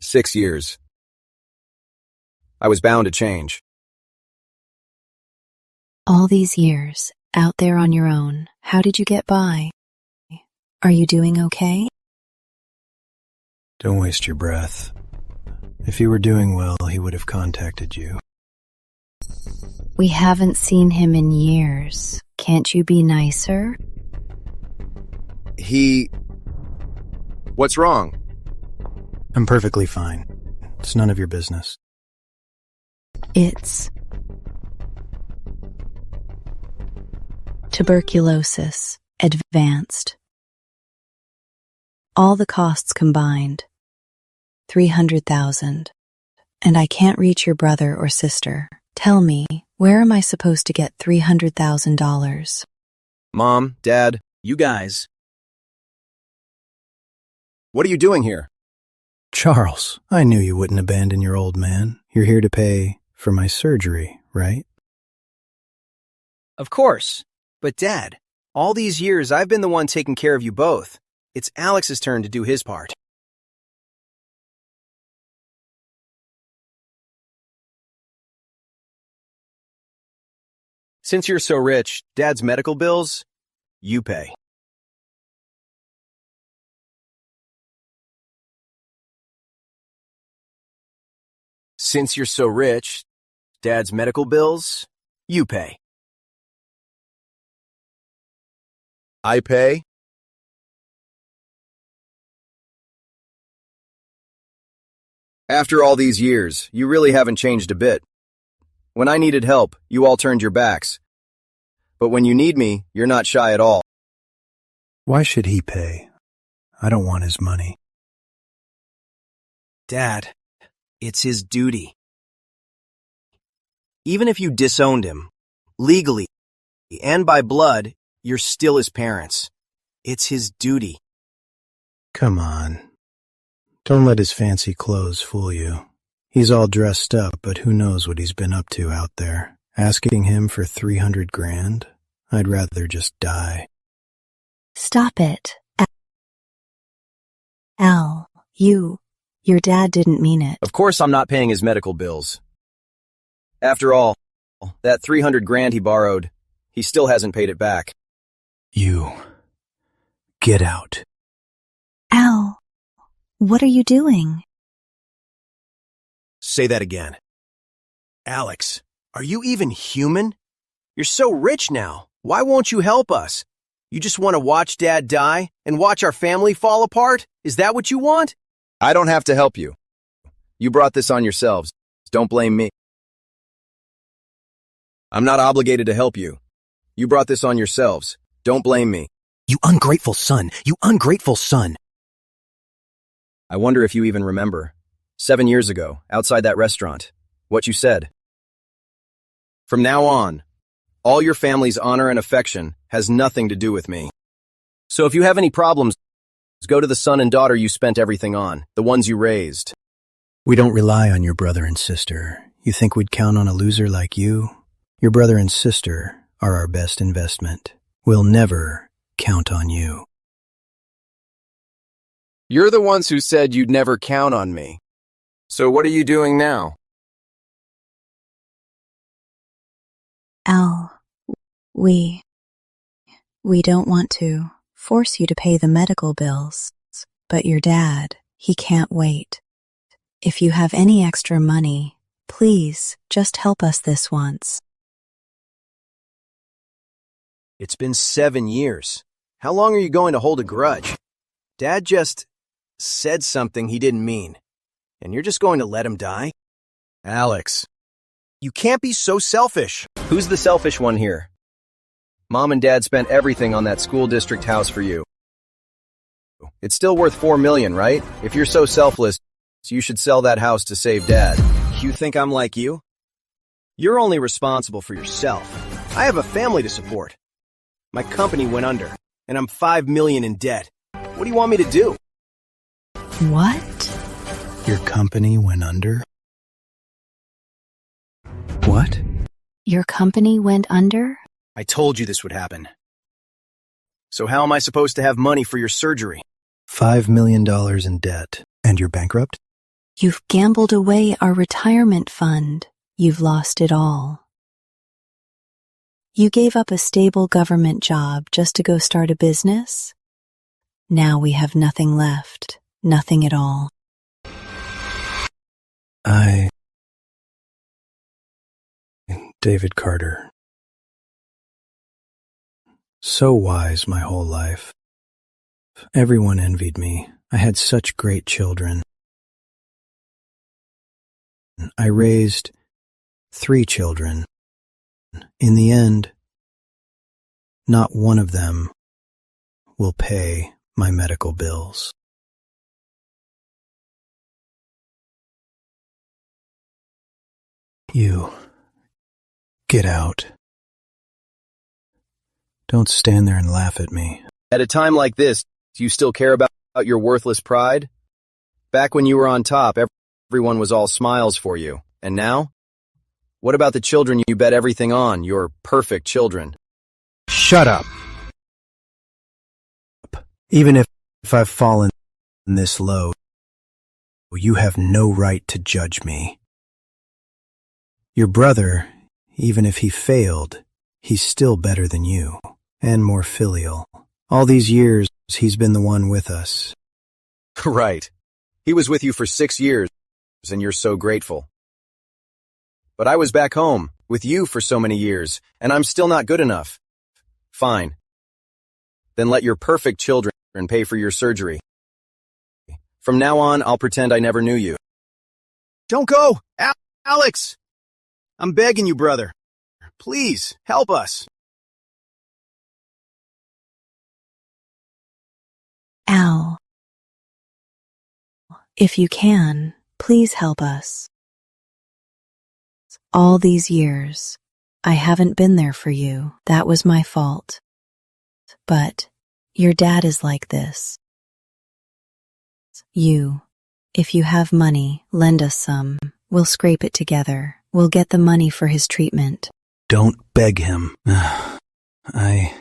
6 years. I was bound to change. All these years, out there on your own, how did you get by? Are you doing okay? Don't waste your breath. If he were doing well, he would have contacted you. We haven't seen him in years. Can't you be nicer? What's wrong? I'm perfectly fine. It's none of your business. It's tuberculosis, advanced. All the costs combined, $300,000. And I can't reach your brother or sister. Tell me, where am I supposed to get $300,000? Mom, Dad, you guys. What are you doing here? Charles, I knew you wouldn't abandon your old man. You're here to pay for my surgery, right? Of course. But Dad, all these years I've been the one taking care of you both. It's Alex's turn to do his part. Since you're so rich, Dad's medical bills, you pay. Since you're so rich, Dad's medical bills, you pay. I pay? After all these years, you really haven't changed a bit. When I needed help, you all turned your backs. But when you need me, you're not shy at all. Why should he pay? I don't want his money. Dad, it's his duty. Even if you disowned him, legally and by blood, you're still his parents. It's his duty. Come on. Don't let his fancy clothes fool you. He's all dressed up, but who knows what he's been up to out there. Asking him for 300 grand? I'd rather just die. Stop it. Al, your dad didn't mean it. Of course I'm not paying his medical bills. After all, that 300 grand he borrowed, he still hasn't paid it back. You. Get out. Al, what are you doing? Say that again. Alex, are you even human? You're so rich now. Why won't you help us? You just want to watch Dad die and watch our family fall apart? Is that what you want? I don't have to help you. You brought this on yourselves. Don't blame me. I'm not obligated to help you. You brought this on yourselves. Don't blame me. You ungrateful son. You ungrateful son. I wonder if you even remember. 7 years ago, outside that restaurant, what you said. From now on, all your family's honor and affection has nothing to do with me. So if you have any problems, go to the son and daughter you spent everything on, the ones you raised. We don't rely on your brother and sister. You think we'd count on a loser like you? Your brother and sister are our best investment. We'll never count on you. You're the ones who said you'd never count on me. So what are you doing now? Al, we don't want to force you to pay the medical bills, but your dad, he can't wait. If you have any extra money, please just help us this once. It's been 7 years. How long are you going to hold a grudge? Dad just said something he didn't mean, and you're just going to let him die? Alex. You can't be so selfish. Who's the selfish one here? Mom and Dad spent everything on that school district house for you. It's still worth $4 million, right? If you're so selfless, you should sell that house to save Dad. You think I'm like you? You're only responsible for yourself. I have a family to support. My company went under, and I'm $5 million in debt. What do you want me to do? What? Your company went under? What? Your company went under? I told you this would happen. So how am I supposed to have money for your surgery? $5 million in debt. And you're bankrupt? You've gambled away our retirement fund. You've lost it all. You gave up a stable government job just to go start a business? Now we have nothing left. Nothing at all. David Carter. So wise my whole life. Everyone envied me. I had such great children. I raised 3 children. In the end, not one of them will pay my medical bills. You. Get out. Don't stand there and laugh at me. At a time like this, do you still care about your worthless pride? Back when you were on top, everyone was all smiles for you. And now? What about the children you bet everything on, your perfect children? Shut up! Even if I've fallen this low, you have no right to judge me. Your brother, even if he failed, he's still better than you, and more filial. All these years, he's been the one with us. Right. He was with you for 6 years, and you're so grateful. But I was back home, with you for so many years, and I'm still not good enough. Fine. Then let your perfect children pay for your surgery. From now on, I'll pretend I never knew you. Don't go! Alex! I'm begging you, brother. Please, help us. Al, if you can, please help us. All these years, I haven't been there for you. That was my fault. But your dad is like this. If you have money, lend us some. We'll scrape it together. We'll get the money for his treatment. Don't beg him. I'd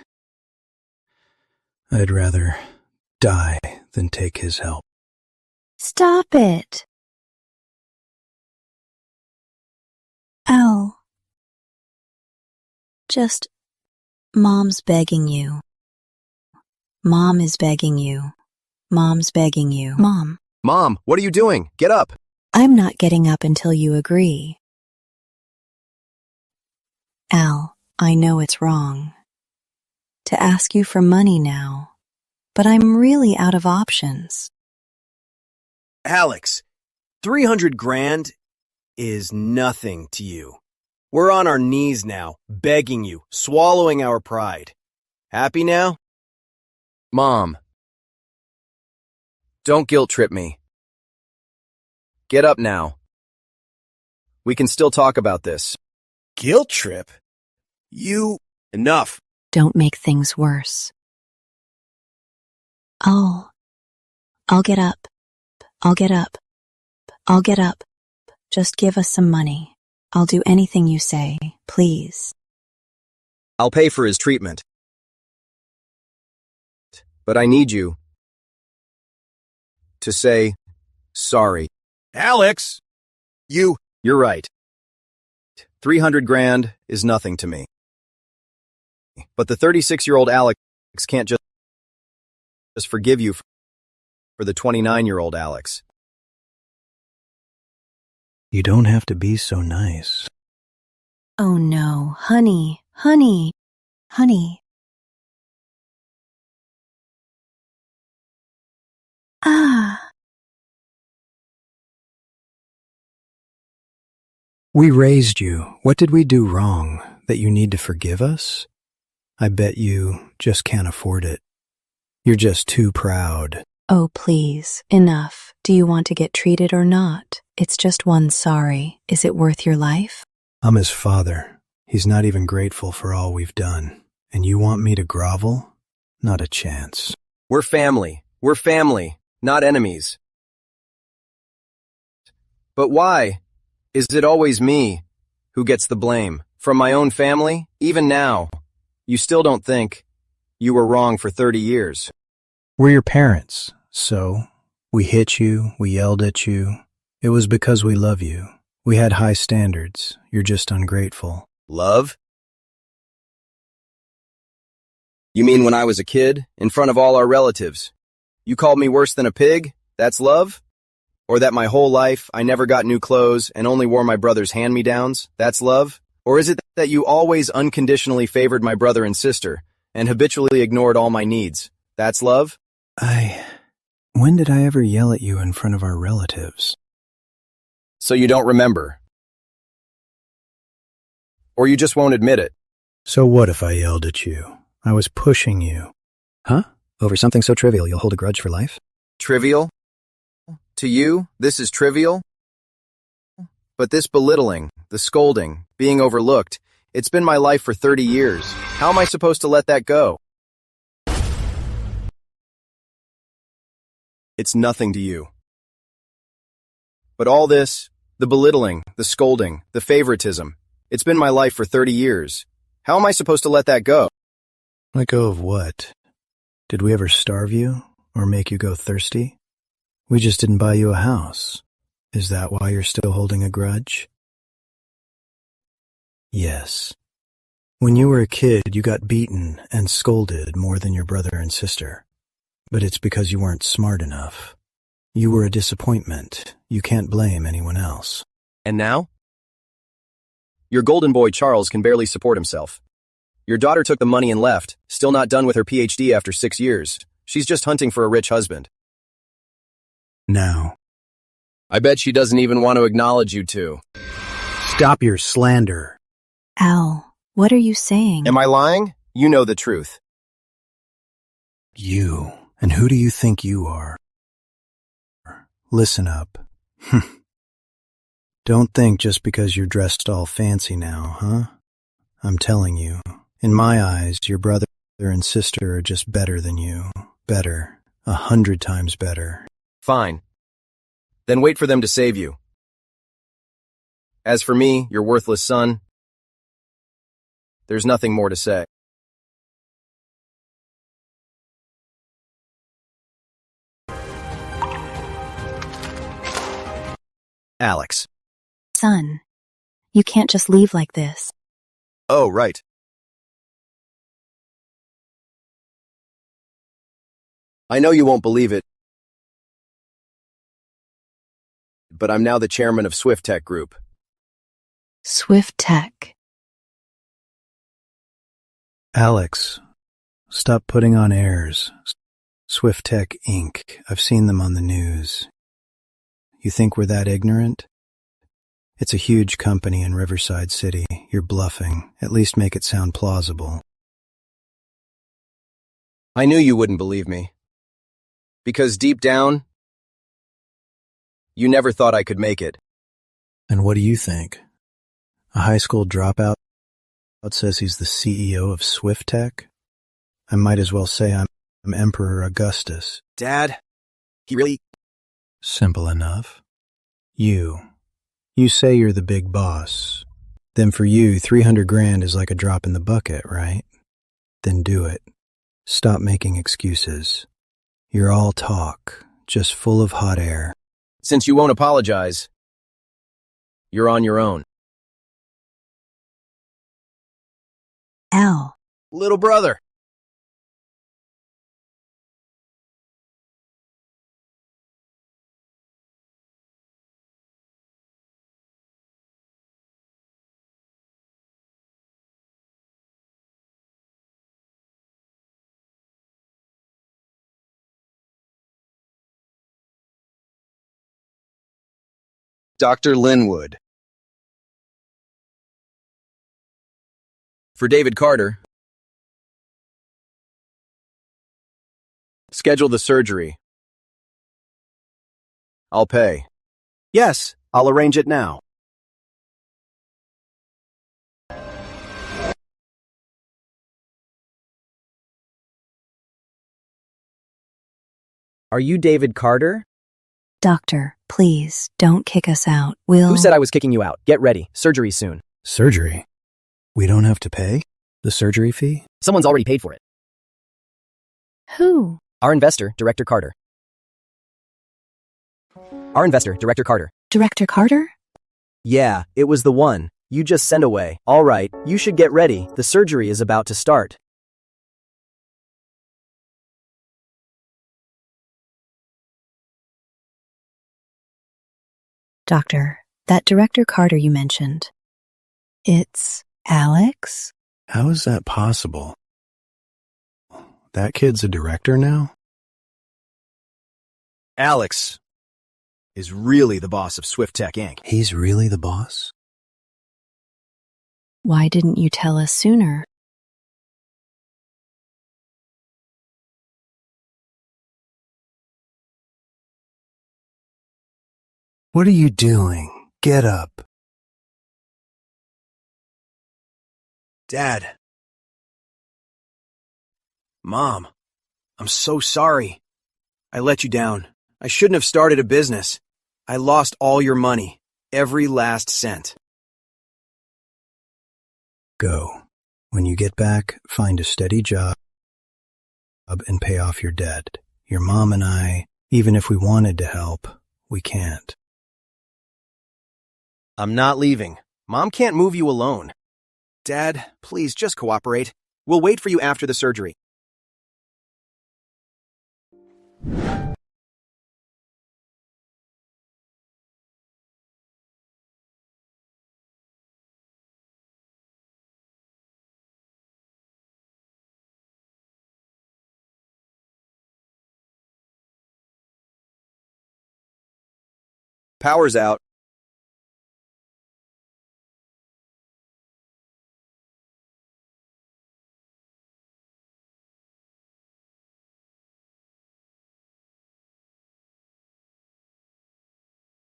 rather die than take his help. Stop it. Al. Just, Mom's begging you. Mom is begging you. Mom's begging you. Mom. Mom, what are you doing? Get up. I'm not getting up until you agree. Al, I know it's wrong to ask you for money now, but I'm really out of options. Alex, 300 grand is nothing to you. We're on our knees now, begging you, swallowing our pride. Happy now? Mom. Don't guilt trip me. Get up now. We can still talk about this. Guilt trip? Enough. Don't make things worse. I'll get up. I'll get up. I'll get up. Just give us some money. I'll do anything you say, please. I'll pay for his treatment. But I need you to say sorry. Alex! You're right. 300 grand is nothing to me. But the 36-year-old Alex can't just forgive you for the 29-year-old Alex. You don't have to be so nice. Oh no, honey, honey, honey. Ah. We raised you. What did we do wrong that you need to forgive us? I bet you just can't afford it. You're just too proud. Oh, please, enough. Do you want to get treated or not? It's just one sorry. Is it worth your life? I'm his father. He's not even grateful for all we've done. And you want me to grovel? Not a chance. We're family. We're family, not enemies. But why is it always me who gets the blame? From my own family? Even now, you still don't think you were wrong for 30 years. We're your parents, so we hit you, we yelled at you. It was because we love you. We had high standards. You're just ungrateful. Love? You mean when I was a kid, in front of all our relatives? You called me worse than a pig? That's love? Or that my whole life I never got new clothes and only wore my brother's hand-me-downs? That's love? Or is it that you always unconditionally favored my brother and sister and habitually ignored all my needs? That's love? When did I ever yell at you in front of our relatives? So you don't remember? Or you just won't admit it? So what if I yelled at you? I was pushing you. Huh? Over something so trivial you'll hold a grudge for life? Trivial? To you, this is trivial? But this belittling, the scolding, being overlooked, it's been my life for 30 years. How am I supposed to let that go? It's nothing to you. But all this, the belittling, the scolding, the favoritism, it's been my life for 30 years. How am I supposed to let that go? Let go of what? Did we ever starve you or make you go thirsty? We just didn't buy you a house. Is that why you're still holding a grudge? Yes. When you were a kid, you got beaten and scolded more than your brother and sister. But it's because you weren't smart enough. You were a disappointment. You can't blame anyone else. And now? Your golden boy Charles can barely support himself. Your daughter took the money and left, still not done with her PhD after 6 years. She's just hunting for a rich husband. Now. I bet she doesn't even want to acknowledge you two. Stop your slander. Al, what are you saying? Am I lying? You know the truth. You. And who do you think you are? Listen up. Don't think just because you're dressed all fancy now, huh? I'm telling you, in my eyes, your brother and sister are just better than you. Better. 100 times better. Fine. Then wait for them to save you. As for me, your worthless son, there's nothing more to say. Alex. Son, you can't just leave like this. Oh, right. I know you won't believe it, but I'm now the chairman of Swift Tech Group. Swift Tech. Alex, stop putting on airs. Swift Tech Inc. I've seen them on the news. You think we're that ignorant? It's a huge company in Riverside City. You're bluffing. At least make it sound plausible. I knew you wouldn't believe me. Because deep down, you never thought I could make it. And what do you think? A high school dropout says he's the CEO of Swift Tech? I might as well say I'm Emperor Augustus. Dad, he really... Simple enough. You say you're the big boss. Then for you, 300 grand is like a drop in the bucket, right? Then do it. Stop making excuses. You're all talk, just full of hot air. Since you won't apologize, you're on your own. Al. Little brother. Dr. Linwood. For David Carter, schedule the surgery. I'll pay. Yes, I'll arrange it now. Are you David Carter? Doctor, please, don't kick us out. We'll... Who said I was kicking you out? Get ready. Surgery soon. Surgery? We don't have to pay? The surgery fee? Someone's already paid for it. Who? Our investor, Director Carter. Director Carter? Yeah, it was the one. You just sent away. All right, you should get ready. The surgery is about to start. Doctor, that Director Carter you mentioned. It's Alex? How is that possible? That kid's a director now? Alex is really the boss of Swift Tech Inc. He's really the boss? Why didn't you tell us sooner? What are you doing? Get up. Dad. Mom, I'm so sorry. I let you down. I shouldn't have started a business. I lost all your money, every last cent. Go. When you get back, find a steady job and pay off your debt. Your mom and I, even if we wanted to help, we can't. I'm not leaving. Mom can't move you alone. Dad, please just cooperate. We'll wait for you after the surgery. Power's out.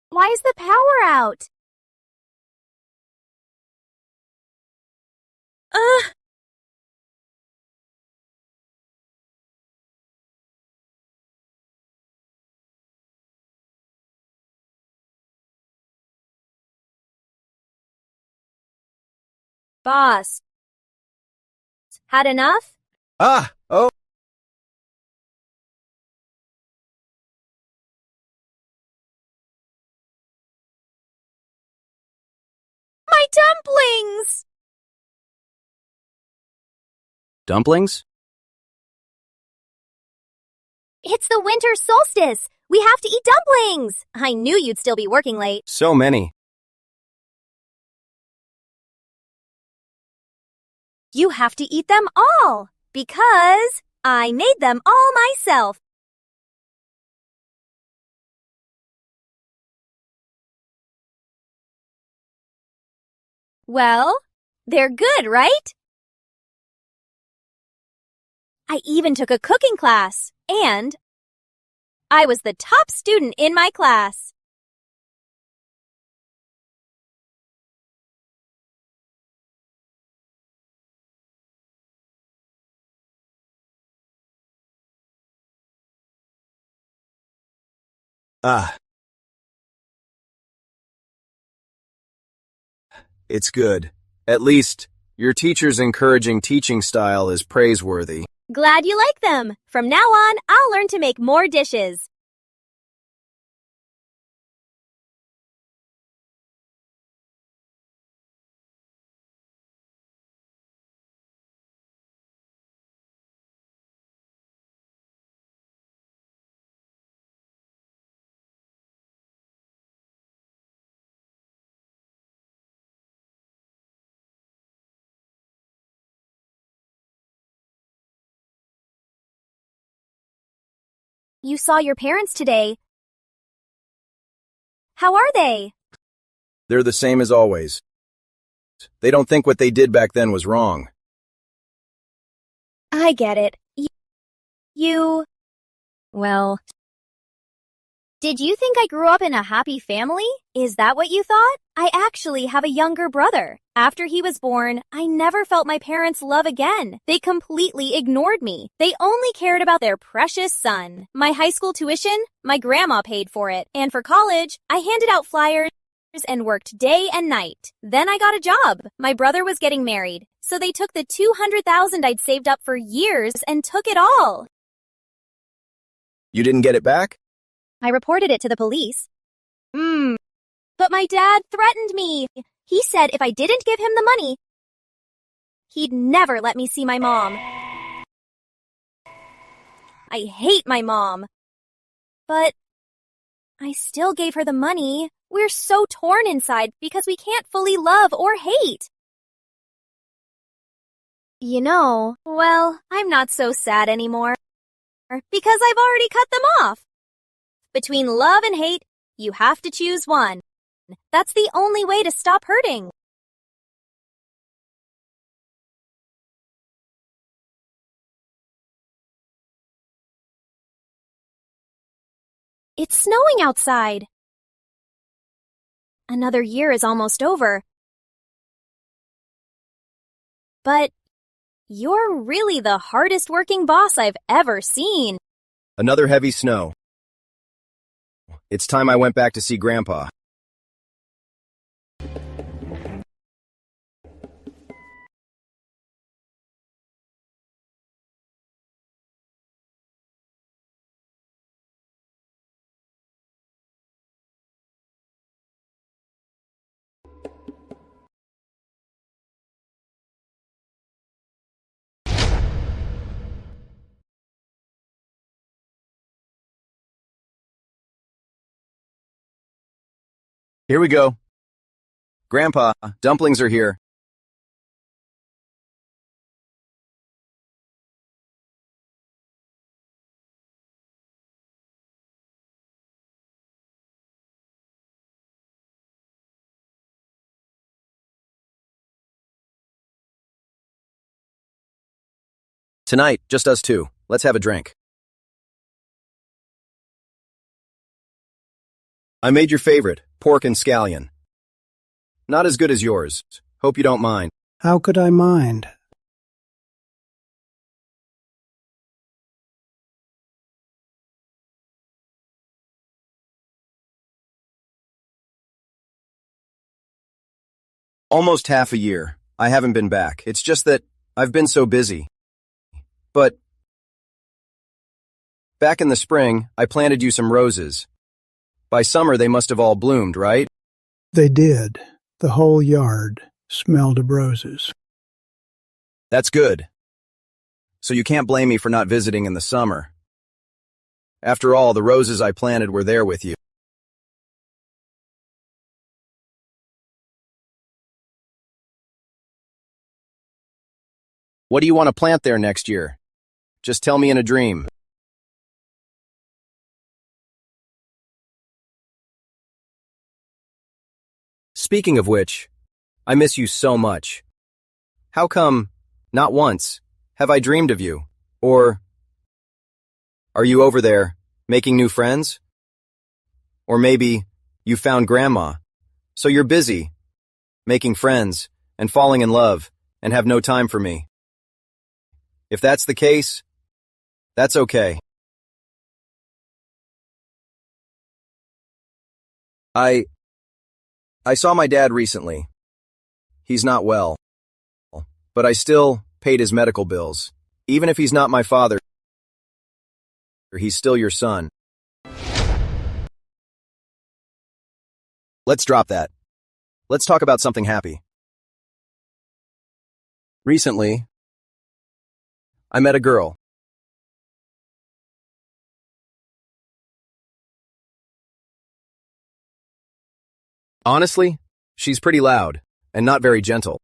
Why is the power out? Ugh! Boss. Had enough? Oh. My dumplings! Dumplings? It's the winter solstice! We have to eat dumplings! I knew you'd still be working late. So many. You have to eat them all, because I made them all myself. Well, they're good, right? I even took a cooking class, and I was the top student in my class. It's good. At least, your teacher's encouraging teaching style is praiseworthy. Glad you like them. From now on, I'll learn to make more dishes. You saw your parents today. How are they? They're the same as always. They don't think what they did back then was wrong. I get it. Well, did you think I grew up in a happy family? Is that what you thought? I actually have a younger brother. After he was born, I never felt my parents' love again. They completely ignored me. They only cared about their precious son. My high school tuition, my grandma paid for it. And for college, I handed out flyers and worked day and night. Then I got a job. My brother was getting married, so they took the $200,000 I'd saved up for years and took it all. You didn't get it back? I reported it to the police. But my dad threatened me. He said if I didn't give him the money, he'd never let me see my mom. I hate my mom. But I still gave her the money. We're so torn inside because we can't fully love or hate. Well, I'm not so sad anymore because I've already cut them off. Between love and hate, you have to choose one. That's the only way to stop hurting. It's snowing outside. Another year is almost over. But you're really the hardest working boss I've ever seen. Another heavy snow. It's time I went back to see Grandpa. Here we go. Grandpa, dumplings are here. Tonight, just us two. Let's have a drink. I made your favorite, pork and scallion. Not as good as yours. Hope you don't mind. How could I mind? Almost half a year. I haven't been back. It's just that I've been so busy. But back in the spring, I planted you some roses. By summer, they must have all bloomed, right? They did. The whole yard smelled of roses. That's good. So you can't blame me for not visiting in the summer. After all, the roses I planted were there with you. What do you want to plant there next year? Just tell me in a dream. Speaking of which, I miss you so much. How come, not once, have I dreamed of you? Or, are you over there, making new friends? Or maybe, you found Grandma, so you're busy, making friends, and falling in love, and have no time for me. If that's the case, that's okay. I saw my dad recently. He's not well, but I still paid his medical bills. Even if he's not my father, he's still your son. Let's drop that. Let's talk about something happy. Recently, I met a girl. Honestly, she's pretty loud and not very gentle.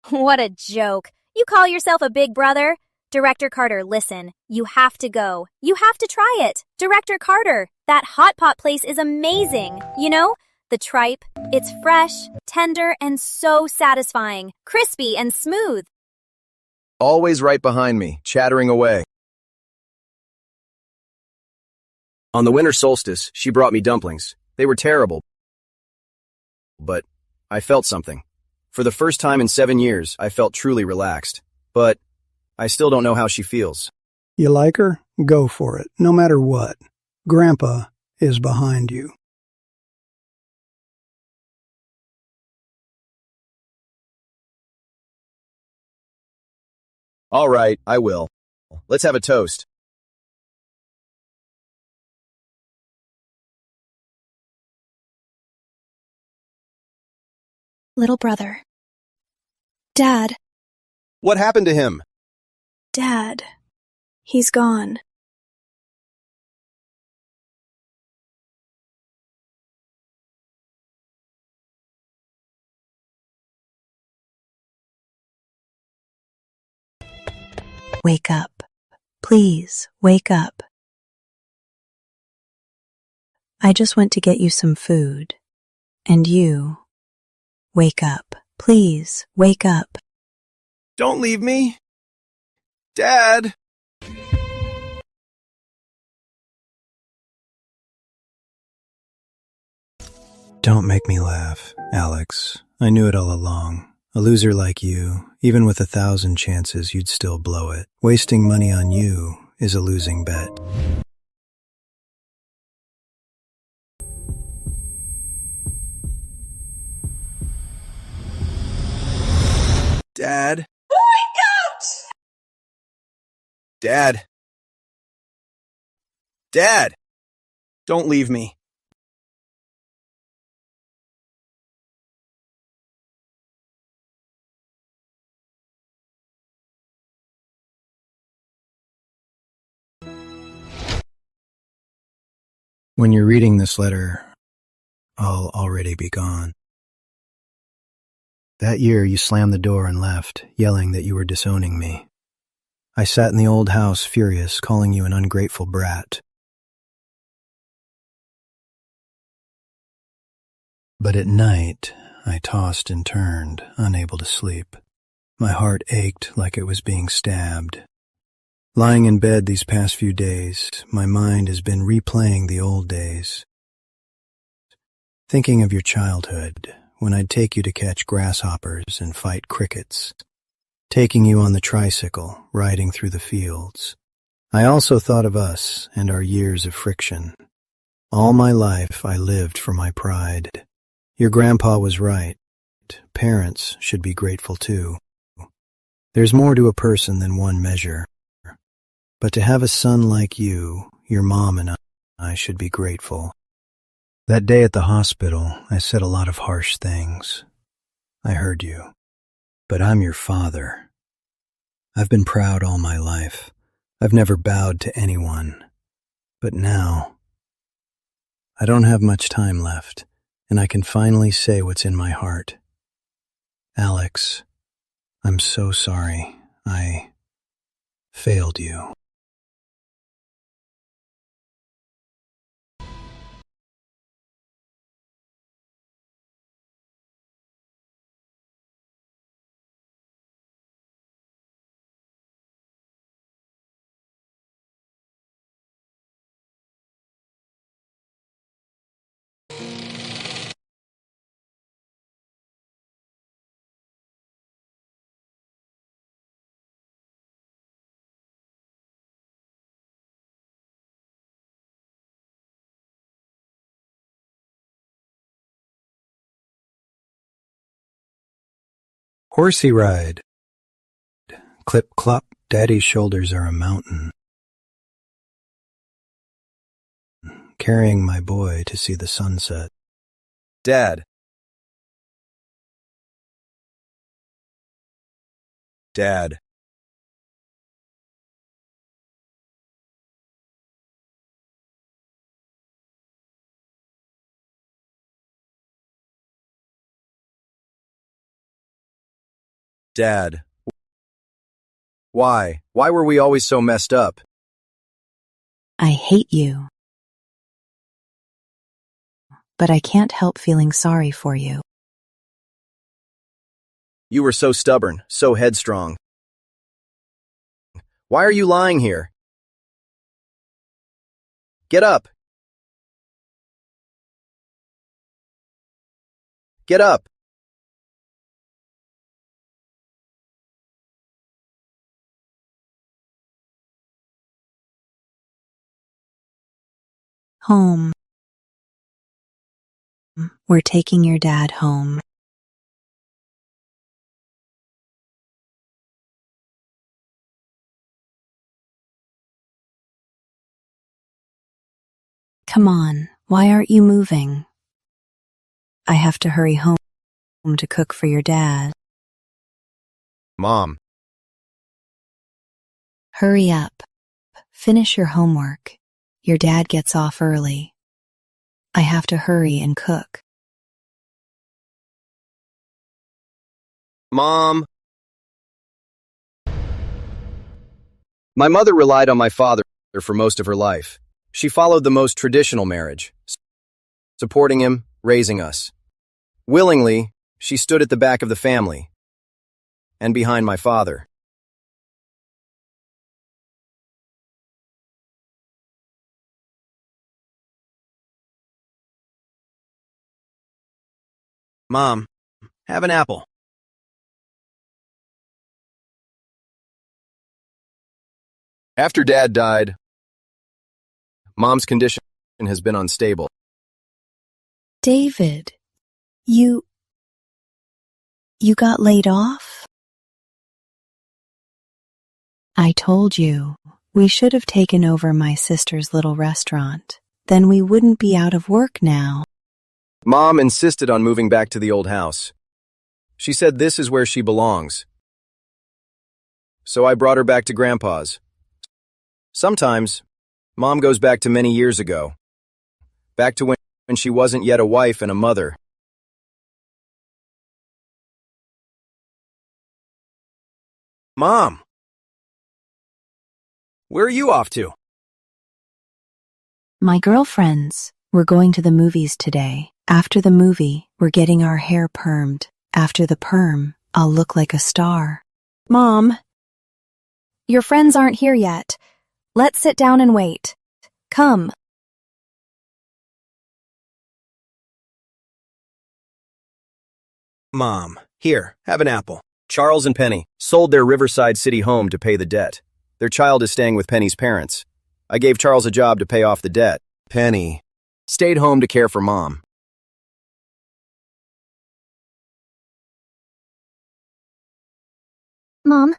What a joke. You call yourself a big brother? Director Carter, listen. You have to go. You have to try it. Director Carter, that hot pot place is amazing. You know, the tripe, it's fresh, tender, and so satisfying. Crispy and smooth. Always right behind me, chattering away. On the winter solstice, she brought me dumplings. They were terrible, but I felt something. For the first time in 7 years, I felt truly relaxed. But I still don't know how she feels. You like her? Go for it, no matter what. Grandpa is behind you. All right, I will. Let's have a toast. Little brother. Dad. What happened to him? Dad. He's gone. Wake up. Please, wake up. I just went to get you some food. And you, wake up. Please, wake up. Don't leave me. Dad! Don't make me laugh, Alex. I knew it all along. A loser like you, even with 1,000 chances, you'd still blow it. Wasting money on you is a losing bet. Dad? Oh my God! Dad? Dad! Don't leave me. When you're reading this letter, I'll already be gone. That year, you slammed the door and left, yelling that you were disowning me. I sat in the old house, furious, calling you an ungrateful brat. But at night, I tossed and turned, unable to sleep. My heart ached like it was being stabbed. Lying in bed these past few days, my mind has been replaying the old days. Thinking of your childhood, when I'd take you to catch grasshoppers and fight crickets. Taking you on the tricycle, riding through the fields. I also thought of us and our years of friction. All my life I lived for my pride. Your grandpa was right. Parents should be grateful too. There's more to a person than one measure. But to have a son like you, your mom and I should be grateful. That day at the hospital, I said a lot of harsh things. I heard you. But I'm your father. I've been proud all my life. I've never bowed to anyone. But now, I don't have much time left, and I can finally say what's in my heart. Alex, I'm so sorry. I failed you. Horsey ride. Clip clop, Daddy's shoulders are a mountain. Carrying my boy to see the sunset. Dad. Dad. Dad. Why? Why were we always so messed up? I hate you. But I can't help feeling sorry for you. You were so stubborn, so headstrong. Why are you lying here? Get up. Get up. Home. We're taking your dad home. Come on, why aren't you moving? I have to hurry home to cook for your dad. Mom. Hurry up. Finish your homework. Your dad gets off early. I have to hurry and cook. Mom. My mother relied on my father for most of her life. She followed the most traditional marriage, supporting him, raising us. Willingly, she stood at the back of the family and behind my father. Mom, have an apple. After Dad died, Mom's condition has been unstable. David, you got laid off? I told you, we should have taken over my sister's little restaurant. Then we wouldn't be out of work now. Mom insisted on moving back to the old house. She said this is where she belongs. So I brought her back to Grandpa's. Sometimes, Mom goes back to many years ago. Back to when she wasn't yet a wife and a mother. Mom! Where are you off to? My girlfriends, we're going to the movies today. After the movie, we're getting our hair permed. After the perm, I'll look like a star. Mom, your friends aren't here yet. Let's sit down and wait. Come. Mom, here, have an apple. Charles and Penny sold their Riverside City home to pay the debt. Their child is staying with Penny's parents. I gave Charles a job to pay off the debt. Penny stayed home to care for Mom. Mom?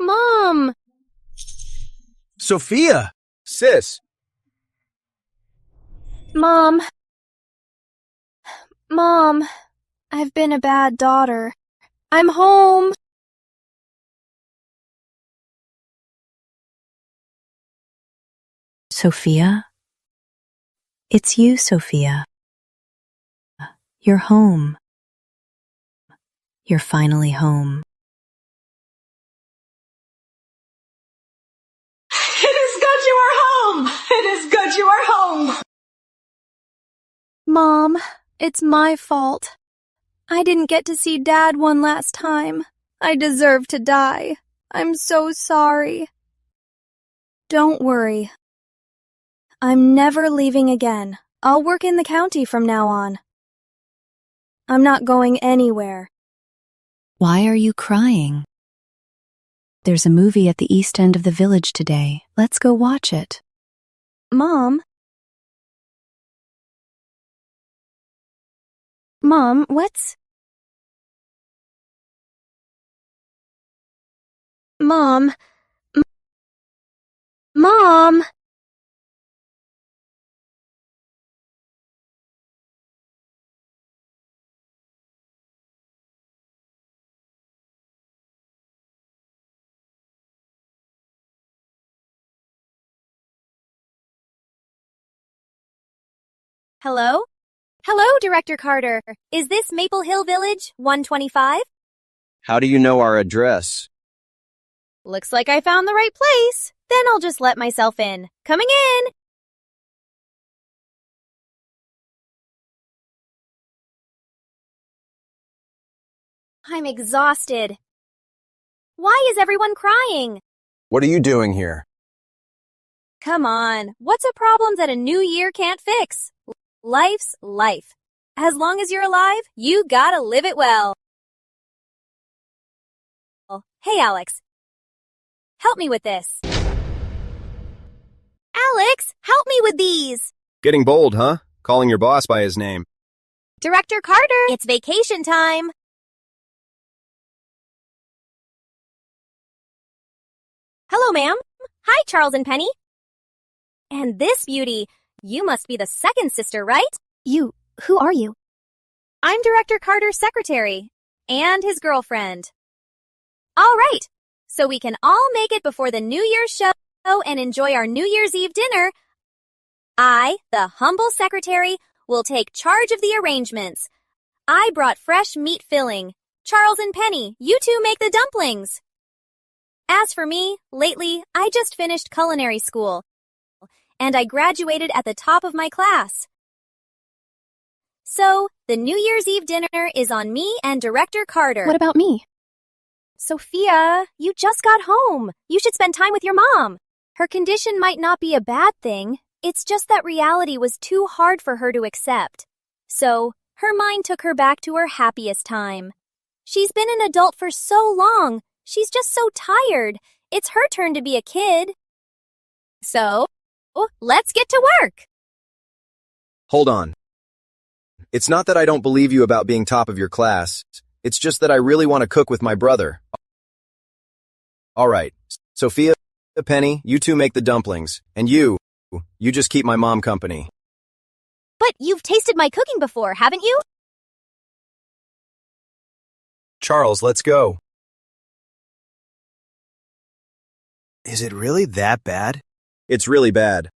Mom! Sophia! Sis! Mom, I've been a bad daughter. I'm home. Sophia? It's you, Sophia. You're home. You're finally home. It is good you are home! It is good you are home! Mom, it's my fault. I didn't get to see Dad one last time. I deserve to die. I'm so sorry. Don't worry. I'm never leaving again. I'll work in the county from now on. I'm not going anywhere. Why are you crying? There's a movie at the east end of the village today. Let's go watch it. Mom, what's... Mom. Mom! Hello? Hello, Director Carter. Is this Maple Hill Village, 125? How do you know our address? Looks like I found the right place. Then I'll just let myself in. Coming in! I'm exhausted. Why is everyone crying? What are you doing here? Come on, what's a problem that a new year can't fix? Life's life. As long as you're alive, you gotta live it well. Hey, Alex. Help me with this. Alex, help me with these. Getting bold, huh? Calling your boss by his name. Director Carter, it's vacation time. Hello, ma'am. Hi, Charles and Penny. And this beauty, you must be the second sister, right? Who are you? I'm Director Carter's secretary and his girlfriend. All right, so we can all make it before the New Year's show and enjoy our New Year's Eve dinner. I, the humble secretary, will take charge of the arrangements. I brought fresh meat filling. Charles and Penny, you two make the dumplings. As for me, lately, I just finished culinary school, and I graduated at the top of my class. So, the New Year's Eve dinner is on me and Director Carter. What about me? Sophia, you just got home. You should spend time with your mom. Her condition might not be a bad thing. It's just that reality was too hard for her to accept. So, her mind took her back to her happiest time. She's been an adult for so long. She's just so tired. It's her turn to be a kid. So, let's get to work. Hold on. It's not that I don't believe you about being top of your class. It's just that I really want to cook with my brother. All right. Sophia, Penny, you two make the dumplings. And you just keep my mom company. But you've tasted my cooking before, haven't you? Charles, let's go. Is it really that bad? It's really bad.